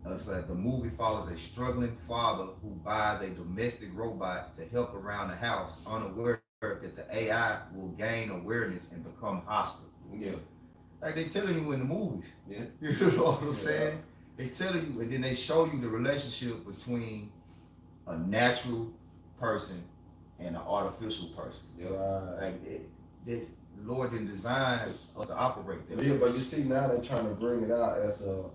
So that the movie follows a struggling father who buys a domestic robot to help around the house, unaware that the AI will gain awareness and become hostile.
Yeah.
Like they telling you in the movies.
Yeah.
You know what I'm saying? They telling you, and then they show you the relationship between a natural person and an artificial person.
Yeah.
Like this Lord didn't design us to operate that.
Yeah, but you see now they're trying to bring it out as a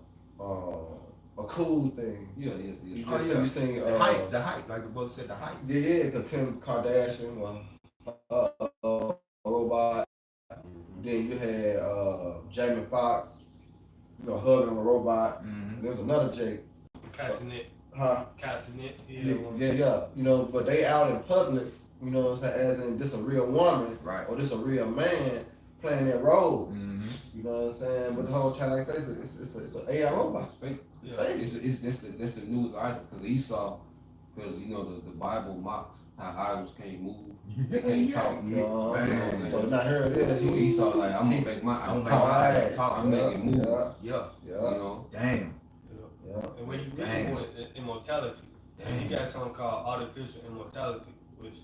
cool thing.
Yeah.
You seen
the hype, like the brother said, the hype.
Yeah, because Kim Kardashian was a robot. Then you had Jamie Foxx, you know, hugging a robot. There was another Jake.
Cassinet.
Huh?
Cassinet.
Yeah. You know, but they out in public, you know what I'm saying, as in this a real woman,
right,
or this a real man playing that role. You know what I'm saying? But the whole time, like I said, it's an AI robot.
It's fake. Yeah. That's the newest item, because Esau, because you know the Bible mocks how idols can't move, they can't talk.
So now here it is.
So Esau like, I'm gonna make my talk. I'm making move.
Yeah.
You know.
Damn.
Yeah.
And when you really want immortality, you got something called artificial immortality, which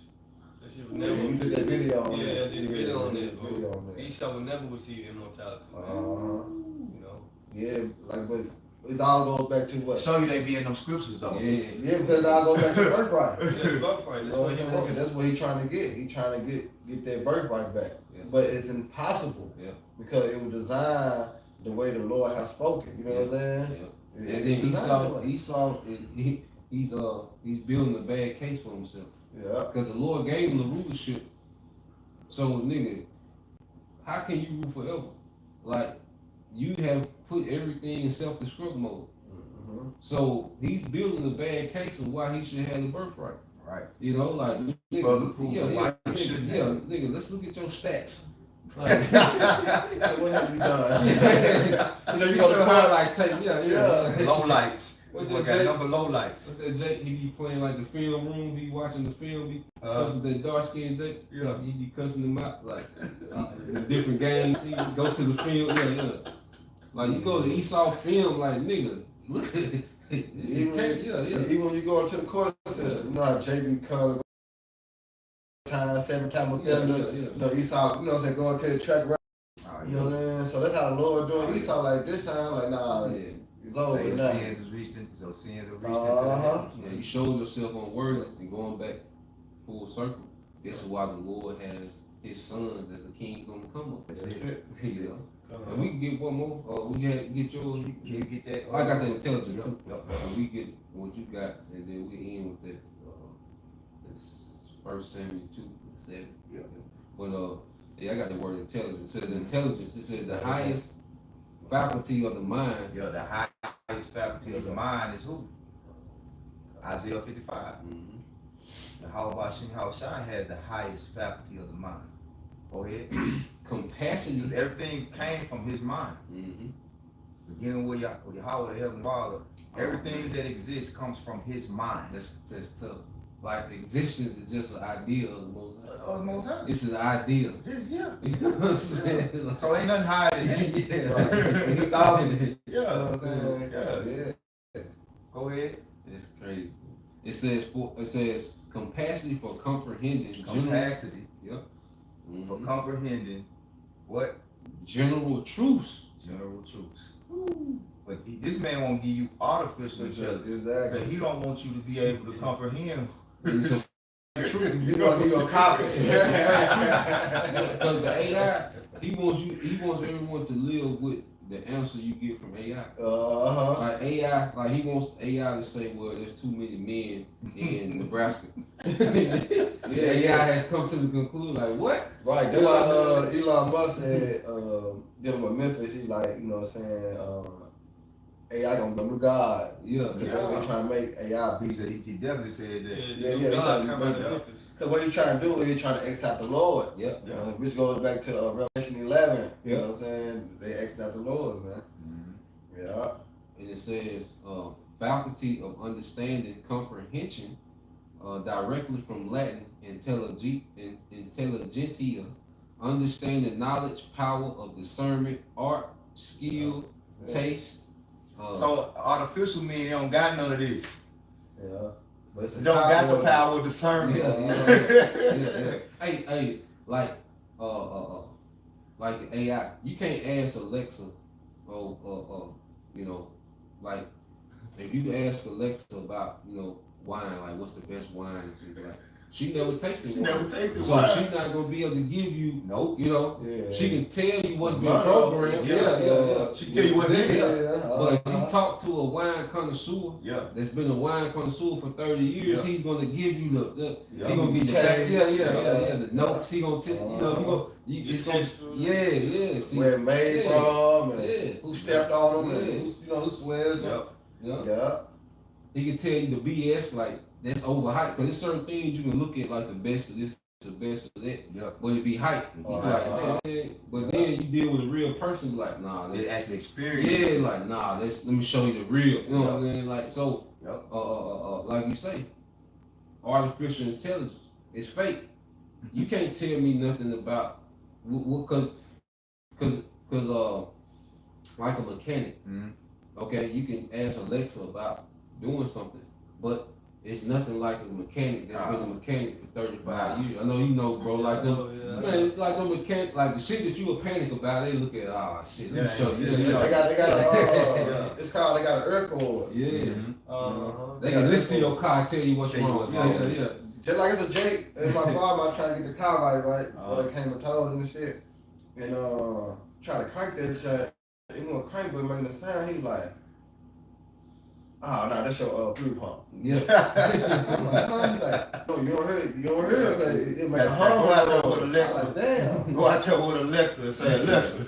that shit was never.
You did that video on
that. Yeah, I did a video on that,
bro.
Esau would never receive immortality. You know.
Yeah, like, but it all goes back to what?
Show you they be in them scriptures though.
Yeah, because it all goes back to birthright.
Birthright. That's what he wants.
That's what he's trying to get. He's trying to get that birthright back.
Yeah.
But it's impossible.
Yeah.
Because it was designed the way the Lord has spoken. You know what I'm saying?
Yeah. And then Esau, he's building a bad case for himself.
Yeah.
Because the Lord gave him the rulership. So nigga, how can you rule forever? Like, you have put everything in self-destruct mode. So he's building a bad case of why he should have the birthright.
Right.
You know, like, nigga, nigga, let's look at your stats. Like,
what have you done?
You know, you go to highlight tape. Yeah.
Low lights.
What's
that,
that,
number low lights.
What's that, Jake? He be playing like the film room. He watching the film. He cussing that dark skinned Jake.
Yeah.
He be cussing them out like different games. He go to the film. Yeah. Like you go to Esau film. Like nigga, look at it.
Even when you go into the court system, you know how JB Color. 7 times
You
know, Esau, you know what I'm saying, going to the track right. You know what I'm saying? So that's how the Lord doing Esau like this time, like nah, it's over
now.
now.
Sins is reached into the
Yeah, you showed yourself unworthy and going back full circle. This is why the Lord has his sons as the kings on the come up.
That's it.
And we can get one more. We had get yours.
Can you get that?
I got the intelligence too.
Yep.
And we get what you got, and then we end with this. First Samuel 2:7.
Yeah.
But I got the word intelligence. It says intelligence. It says the highest faculty of the mind.
Yeah, the highest faculty of the mind is who? Isaiah 55. The Hawashai has the highest faculty of the mind. Go ahead.
Compassion.
Because everything came from his mind. Beginning with Yahweh, the Heavenly Father, everything that exists comes from his mind.
That's tough. Like existence is just an idea of the Most High. This is an idea.
Yeah.
You know what I'm saying? Like,
So ain't nothing higher than that.
Yeah.
Go ahead.
It's crazy. It says capacity for comprehending.
Capacity.
Yep.
For comprehending what?
General truths.
General truths. But this man won't give you artificial intelligence.
Exactly.
But he don't want you to be able to comprehend.
It's
You're gonna copy.
Because the AI, he wants everyone to live with the answer you get from AI.
Uh-huh.
Like AI, like he wants AI to say, well, there's too many men in Nebraska. AI has come to the conclusion, like, what?
Right, that's why Elon Musk said, dealing with Memphis, he like, you know what I'm saying, AI gonna become God.
Yeah.
Because they're trying to make AI
He
be.
said he definitely said that.
Yeah. God come out of Memphis.
Because what he's trying to do is he's trying to X out the Lord.
Yeah.
Which goes back to Revelation 11. You
Yeah.
know what I'm saying? They X out the Lord, man.
Mm-hmm.
Yeah.
And it says, faculty of understanding comprehension, directly from Latin intelligentia, understanding knowledge, power of discernment, art, skill, taste.
So artificial men don't got none of this.
Yeah. But it's
Don't got the power of discernment.
Yeah. Hey, like AI, you can't ask Alexa, you know, like if you ask Alexa about, wine, like what's the best wine and things like, she never tasted wine.
wine.
So she's not gonna be able to give you,
nope.
She can tell you what's been programmed. Yeah.
She can tell you what's in
there. But if you talk to a wine connoisseur, that's been a wine connoisseur for 30 years, he's gonna give you he gonna give you the notes. He gonna tell it's gonna, see,
where it made from, and who stepped on them,
and
who swears. Yeah.
He can tell you the BS, like that's overhyped. Because there's certain things you can look at like the best of this, the best of that.
Yeah.
But it be hype. But then you deal with a real person, like, nah,
they actually experience.
Yeah, like, nah, let me show you the real. You know what I'm saying? Like, so, like you say, artificial intelligence is fake. You can't tell me nothing about because like a mechanic.
Mm-hmm.
Okay, you can ask Alexa about doing something, but it's nothing like a mechanic that's been a mechanic for 35 years. I know you know, bro. Like them, man, like the mechanic, like the shit that you would panic about. They look at, shit. Let me show you.
They got it's called. They got an earth cord.
Yeah.
Mm-hmm.
They can listen to your car and tell you what's wrong. Yeah.
Just like it's a Jake, it's my father. I trying to get the car right. But I came and told him and shit, and try to crank that shit. He went crank, but making a sound. He was like, oh no, that's your fuel pump.
Yeah.
I'm like, no, you don't hear it. It make a hum.
Go out there with Alexa.
Like, damn.
Go out there with Alexa and say, Alexa.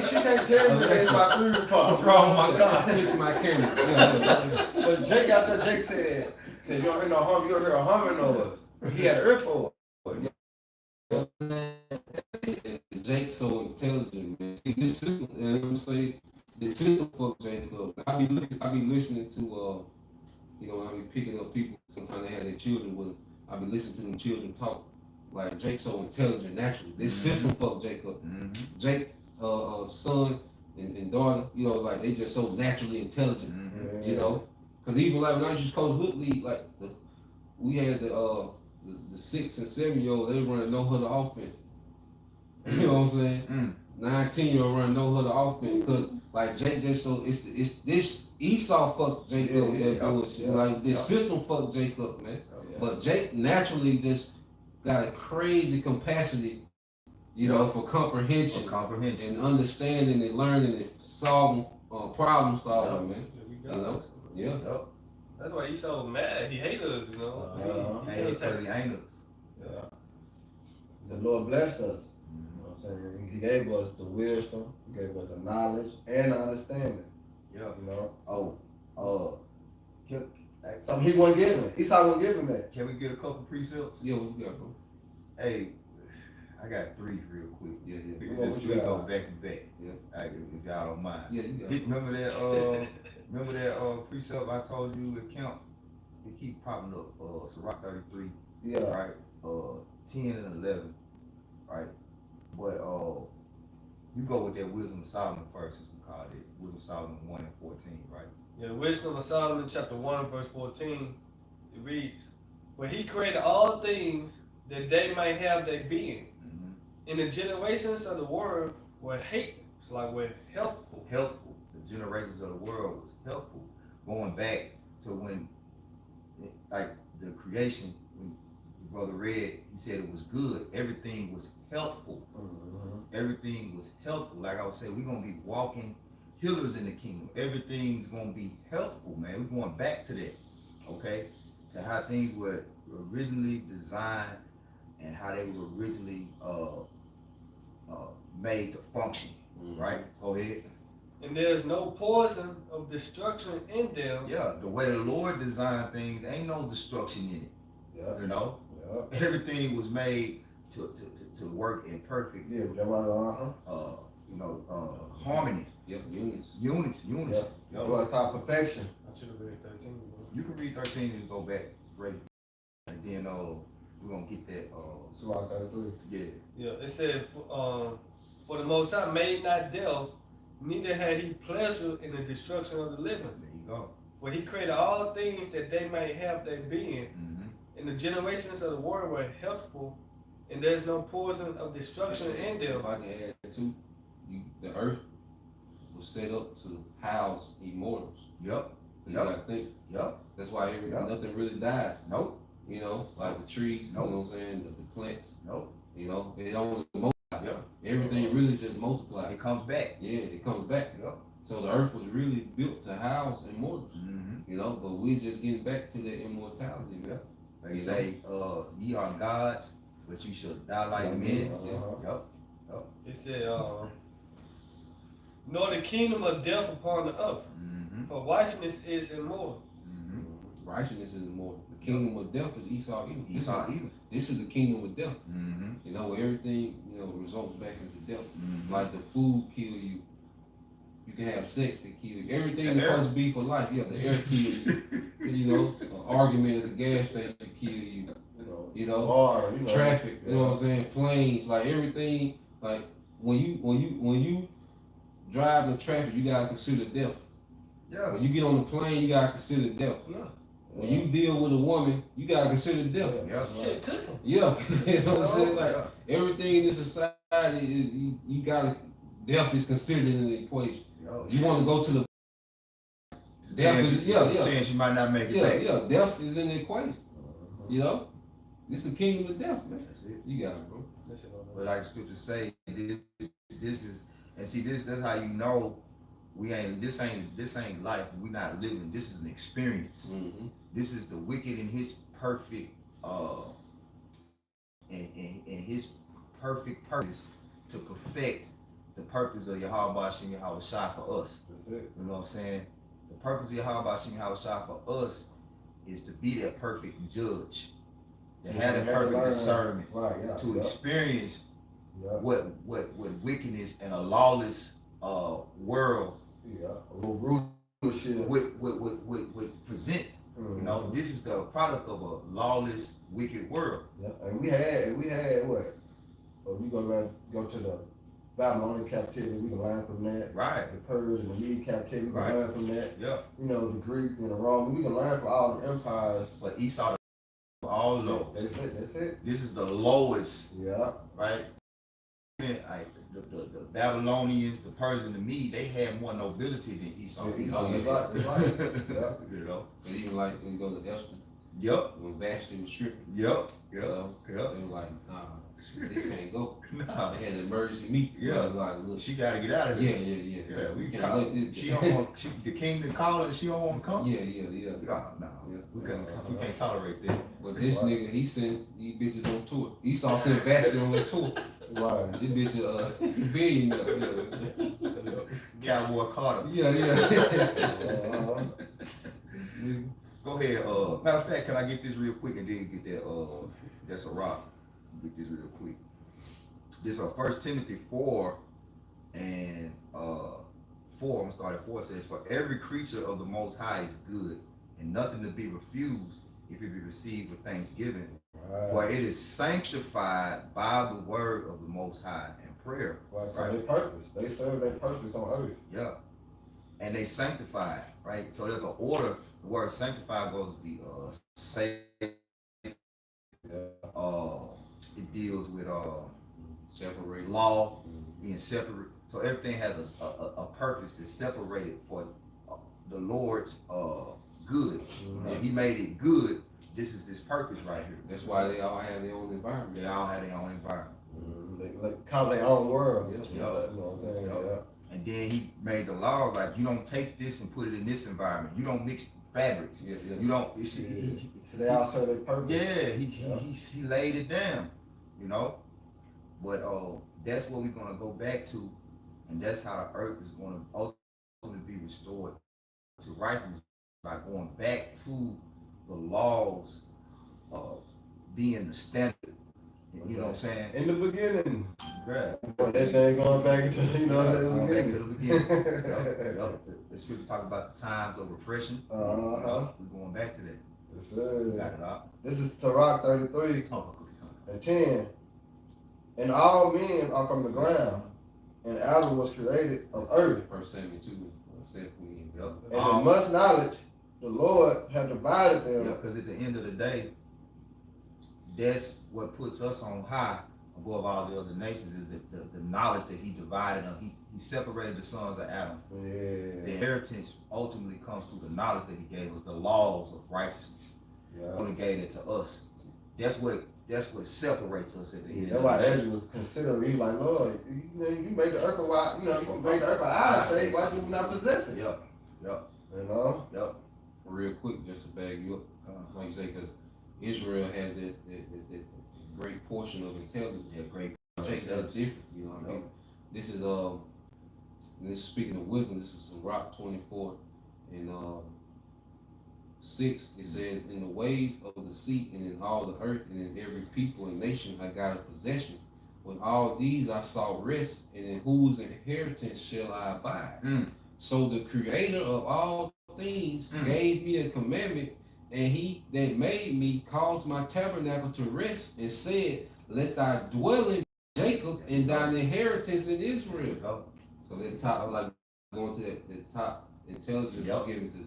She can't tell me it's my fuel pump.
What's wrong with my car?
Fix my camera.
But Jake out there, Jake said, cause you don't hear no hum, you don't hear a humming noise. He had an ear cord.
Jake's so intelligent, man. See, this system, you know what I'm saying? The system fucks Jake up. I be listening to, I be picking up people. Sometimes they have their children with them. I be listening to them children talk. Like, Jake's so intelligent naturally. This system fucked Jake up. Jake, son and daughter, like they just so naturally intelligent, Cause even like when I used to coach Little League, like we had the 6 and 7-year-old, they running no huddle offense. You know what I'm saying? 19-year-old running no huddle offense. Cause like Jake just so it's this Esau fucked Jake up with that bullshit. Like this system fucked Jake up, man. But Jake naturally just got a crazy capacity, for comprehension, and understanding and learning and solving problem solving, man.
That's why he's so mad. He hates us,
He hates us because he ain't us.
Yeah. The Lord blessed us. You know what I'm saying? He gave us the wisdom, he gave us the knowledge and the understanding.
Yeah.
Something he wasn't giving. Esau wasn't giving that.
Can we get a couple precepts?
Yeah, we got, bro.
Hey, I got 3 real quick.
Yeah.
We go back to back.
Yeah.
If y'all don't mind.
Yeah, you got it.
Remember that precept I told you at camp? It keep popping up. Sirach 33.
Yeah.
Right. 10 and 11. Right. But you go with that Wisdom of Solomon first, as we call it. Wisdom of Solomon 1 and 14. Right.
Yeah. Wisdom of Solomon chapter 1 verse 14. It reads, "For he created all things that they might have their being. In the generations of the world were helpful.
Helpful. The generations of the world was helpful. Going back to when, like the creation, when brother read, he said it was good. Everything was healthful. Everything was healthful. Like I was saying, we're gonna be walking healers in the kingdom. Everything's gonna be healthful, man. We're going back to that, okay? To how things were originally designed and how they were originally made to function, right? Go ahead.
And there's no poison of destruction in them.
Yeah, the way the Lord designed things, ain't no destruction in it.
Yeah.
You know?
Yeah.
Everything was made to work in perfect harmony.
Yep, units.
Units.
That's what it's called perfection.
I should have read 13.
You can read 13 and go back, right? And then we're gonna get that
Surah 33.
yeah.
Yeah, it said, for the Most High made not death, neither had he pleasure in the destruction of the living.
There you go.
For he created all things that they might have their being. And the generations of the world were healthful, and there's no poison of destruction in them.
If I can add too, the earth was set up to house immortals.
Yep.
You gotta think.
Yep.
That's why nothing really dies.
Nope.
You know, like the trees,
Nope.
you know what I'm saying, the plants.
Nope.
You know, it only multiplies.
Yeah.
Everything really just multiplies.
It comes back.
Yeah, it comes back.
Yep.
So the earth was really built to house immortals.
Mm-hmm.
You know, but we're just getting back to that immortality, man.
They say, ye are gods, but you shall die like men. Yep.
It said, nor the kingdom of death upon the earth, for righteousness is immortal.
Righteousness is immortal. The kingdom of death is Esau evil.
Evil.
This is the kingdom of death. You know, where everything, results back into death. Like the food kill you. You can have sex that kill you. Everything that's supposed to be for life. Yeah, the air kill you. An argument at the gas station kill you. Traffic. You know what I'm saying? Planes. Like everything. Like when you drive in traffic, you gotta consider death.
Yeah.
When you get on the plane, you gotta consider death.
Yeah.
When you deal with a woman, you gotta consider death.
Yeah.
Shit cooking.
Yeah, you know what I'm saying? Like everything in this society, you gotta death is considered in the equation. You want to go to the death is
chance you might not make it back.
Yeah, death is in the equation. You know, it's the kingdom of death, man.
That's it.
You got it, bro.
But like the scriptures say, this is, and see that's how you know this ain't life. We not living. This is an experience. This is the wicked in his perfect in his perfect purpose to perfect the purpose of Yahweh Shem Yahweh Shai for us.
That's it.
You know what I'm saying? The purpose of Yahweh Shem Yahweh Shai for us is to be that perfect judge, to have that perfect discernment, to experience what wickedness and a lawless world would present. You know, this is the product of a lawless, wicked world.
Yeah, and we had what? We go to the Babylonian captivity. We can learn from that.
Right.
The Persian and the Mede captivity. We can learn from that.
Yeah.
The Greek and the Roman. We can learn from all the empires.
But Esau, all lows.
That's it.
This is the lowest.
Yeah.
Right. Like the Babylonians, the Persians, the Mede, they had more nobility than Esau.
That's right. Yeah.
You know.
And even like when you go to Esther.
Yep.
When Vashti was stripping.
Yep.
They were like, nah, this can't go.
Nah.
They had an emergency meeting.
Yeah.
Like, look,
she got to get out of here.
Yeah.
We
can't
call,
let this.
she don't want. The kingdom calling, and she don't want to come.
Yeah.
No. We can't tolerate that.
But this nigga, he sent these bitches on tour. Esau sent Vashti on a tour.
Right.
This bitch billionaire.
Cowboy Carter.
Yeah.
Go ahead. Matter of fact, can I get this real quick and then get that? That's a rock. Get this real quick. This is 1 Timothy 4 and 4. I'm gonna start at 4. It says, "For every creature of the Most High is good, and nothing to be refused if it be received with thanksgiving. Right. For it is sanctified by the word of the Most High and prayer."
Right. So their purpose. They serve their purpose on earth.
Yeah. And they sanctified, right? So there's an order. The word sanctified goes to be saved. It deals with
separate
law, being separate. So everything has a purpose that's separated for the Lord's good. He made it good this is this purpose right here.
That's why they all have their own environment.
They all have their own environment.
They call their own world.
Yeah.
You know what I'm saying?
Yep. And then he made the law like you don't take this and put it in this environment. You don't mix fabrics.
Yeah.
You don't. You see,
they all serve their purpose.
Yeah, he laid it down. You know, but that's what we're gonna go back to, and that's how the earth is gonna ultimately be restored to righteousness by going back to the laws of being the standard. You know what I'm saying?
In the beginning.
Right.
Everything going back into, you know what I'm saying?
Going back to the beginning. The scripture talk about the times of refreshing. We're going back to that.
Yes, sir.
Got it out.
This is Sirach 33 and 10. And all men are from the ground, and Adam was created of earth.
1 Samuel 2:7.
Yep.
And in much knowledge, the Lord had divided them.
Yeah, because at the end of the day, that's what puts us on high above all the other nations is the knowledge that he divided them. He separated the sons of Adam.
Yeah.
The inheritance ultimately comes through the knowledge that he gave us, the laws of righteousness.
Yeah.
Only gave it to us. That's what separates us at the end.
That's why Ezra was considering, he like, Lord, you made the earth a while, you made the earth our sake, why do we not possess it?
Yep.
You know?
Yep.
Real quick, just to bag you up, like you say, because Israel had that great portion of intelligence.
Yeah, great.
That's different, you know what I mean? This is speaking of wisdom. This is Rock 24 and 6. It says, "In the ways of the sea and in all the earth and in every people and nation I got a possession. With all these I saw rest, and in whose inheritance shall I abide? So the Creator of all things gave me a commandment, and he that made me caused my tabernacle to rest, and said, Let thy dwelling be Jacob, and thine inheritance in Israel." So that top, like going to that top intelligence given to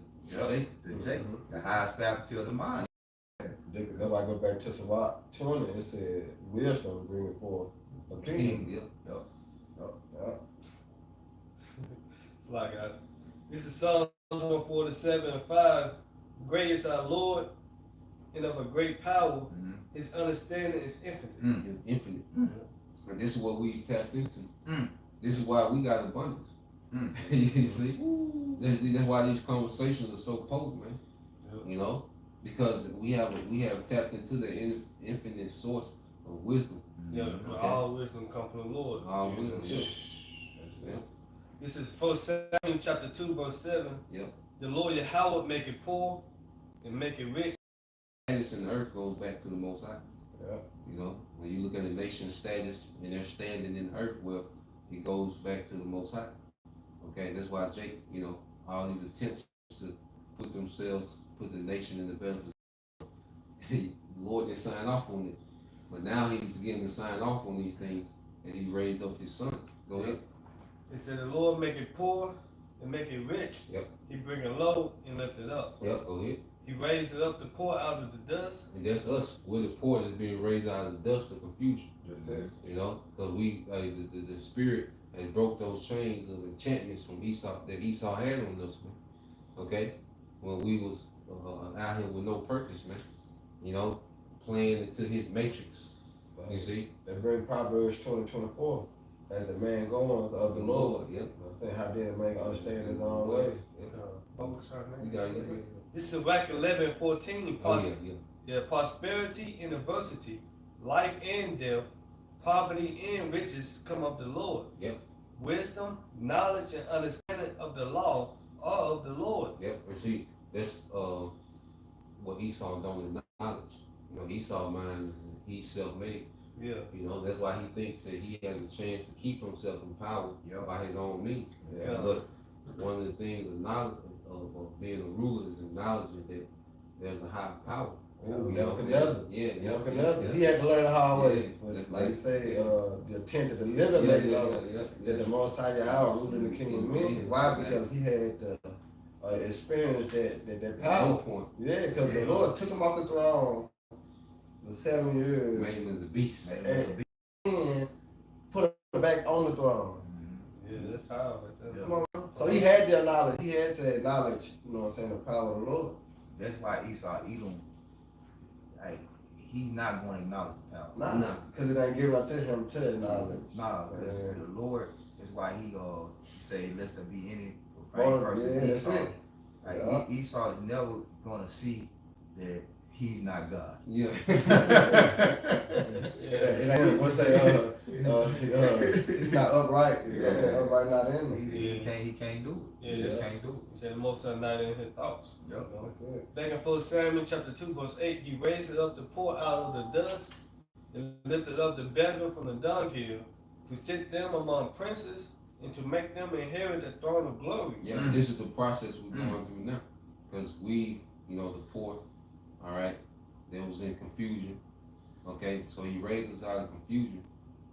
Jacob.
The highest faculty of the mind.
That's why I go back to Sirach 20. It said, wisdom bringing forth a king.
Yep.
It's like this is Psalm 147:5. Great is our Lord, and of a great power. His understanding is infinite.
Infinite. And this is what we tapped into. This is why we got abundance. You see? That's why these conversations are so potent, man. You know? Because we have tapped into the infinite source of wisdom.
Yeah, all wisdom comes from the Lord.
All wisdom, yeah.
This is 1 Samuel chapter 2, verse 7.
Yep.
The Lord Yahweh make it poor and make it rich.
Status in the earth goes back to the Most High.
Yeah.
You know, when you look at a nation's status and their standing in the earth, well, it goes back to the Most High. Okay, that's why Jake, all these attempts to put the nation in the benefit. The Lord didn't sign off on it, but now he's beginning to sign off on these things as he raised up his sons. Go ahead.
It said the Lord make it poor and make it rich.
Yep.
He bring it low and lift it up.
Yep, go ahead.
He raised it up the poor out of the dust.
And that's us. We're the poor that's being raised out of the dust of confusion.
That's it.
Because we, the spirit has broke those chains of enchantments from Esau that Esau had on us, man. Okay? When we was out here with no purpose, man. Playing into his matrix. You see?
They bring Proverbs 20:24. As the man going of the Lord.
Yep.
How did a man understand his own way?
This is Sirach 11:14. Prosperity and adversity, life and death, poverty and riches come of the Lord.
Yep.
Wisdom, knowledge, and understanding of the law are of the Lord.
Yep. And see, that's what Esau don't acknowledge. Esau mind is he's self-made.
Yeah.
That's why he thinks that he has a chance to keep himself in power by his own means.
Yeah.
But one of the things of knowledge of being a ruler is acknowledging that there's a higher power.
Nebuchadnezzar.
Nebuchadnezzar.
He had to learn the hard way.
That's
like you say, the attempt to eliminate that the Most High Yahweh ruled in the kingdom of men. Why? Because he had experienced that power.
Point.
Yeah, because the Lord took him off the throne for 7 years.
Made him as a beast.
And put him back on the throne.
Yeah, that's power right there.
Come on. So he had that knowledge. He had to acknowledge, the power of the Lord.
That's why Esau, Edom, hey, he's not going to acknowledge the power.
Nah, because it ain't given up to him to acknowledge.
Nah, because the Lord is why he say, lest there be any
Lord,
person.
yeah, Esau.
Like
Yeah.
Esau is never gonna see that he's not God.
Yeah.
It ain't what's that? He's not upright. Upright, not in him.
He can't do it. He just can't do it.
He said the Most High not in his thoughts.
Yep.
That's it.
Back in 1 Samuel chapter 2, verse 8, he raised up the poor out of the dust and lifted up the beggar from the dunghill to sit them among princes and to make them inherit the throne of glory.
Yeah, this is the process we're going through now. Because we, the poor, all right, they was in confusion. Okay, so he raised us out of confusion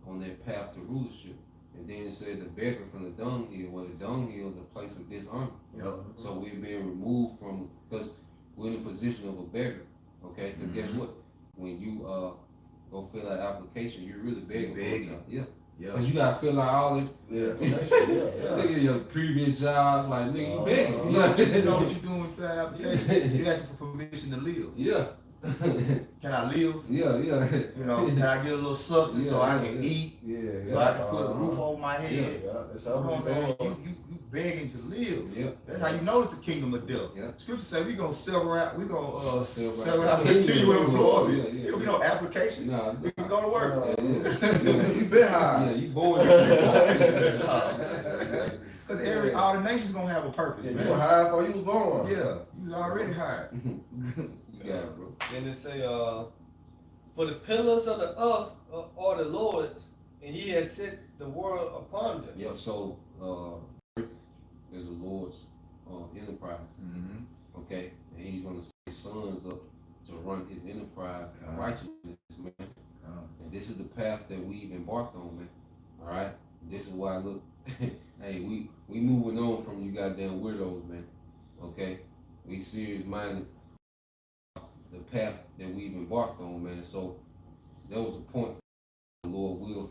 on that path to rulership. And then it said the beggar from the dunghill. Well, the dunghill is a place of dishonor.
Yep.
So we're being removed from, because we're in a position of a beggar. Okay, because guess what? When you go fill out application, you're really begging for a job. Yeah.
Yeah.
Because you got to fill out all this. Look at your previous jobs, like, nigga, you begging.
You know what you're doing with that application? You're asking for permission to live.
Yeah.
Can I live?
Yeah.
Can I get a little substance so I can eat? So I can put a roof over my head?
That's
You know what I'm saying? You begging to live.
Yeah.
That's how you know it's the kingdom of death.
Yeah.
Scripture say we gonna sell out,
Sell
out,
out.
continue to employ.
Yeah.
There be no application.
Nah,
We can go to work.
You been high.
Yeah, you born.
Because all the nations gonna have a purpose,
You
man.
were high before you was born.
Yeah, you was already hired.
You got it, bro.
Then it say, for the pillars of the earth are the Lord's, and he has set the world upon them.
Yep, so earth is the Lord's enterprise. Okay, and he's gonna set his sons up to run his enterprise in righteousness, man. And this is the path that we've embarked on, man. All right, this is why look, hey, we moving on from you goddamn weirdos, man. Okay, we serious minded. The path that we've embarked on, man. So that was the point. The Lord will,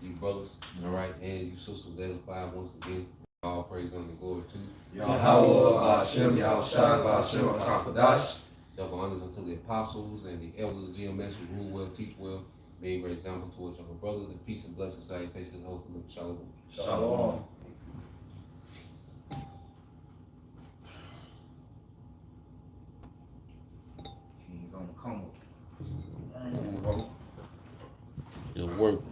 you brothers, all right, and you sisters edified once again. All praise and glory to
Yahweh, Hashem, Yahushua, Hashem, Hakadash.
double honors unto the apostles and the elders of GMS who rule well, teach well, being great examples towards your brothers, and peace and blessings, salutations, hopefully, shalom.
Shalom.
King's on the come up.
It worked.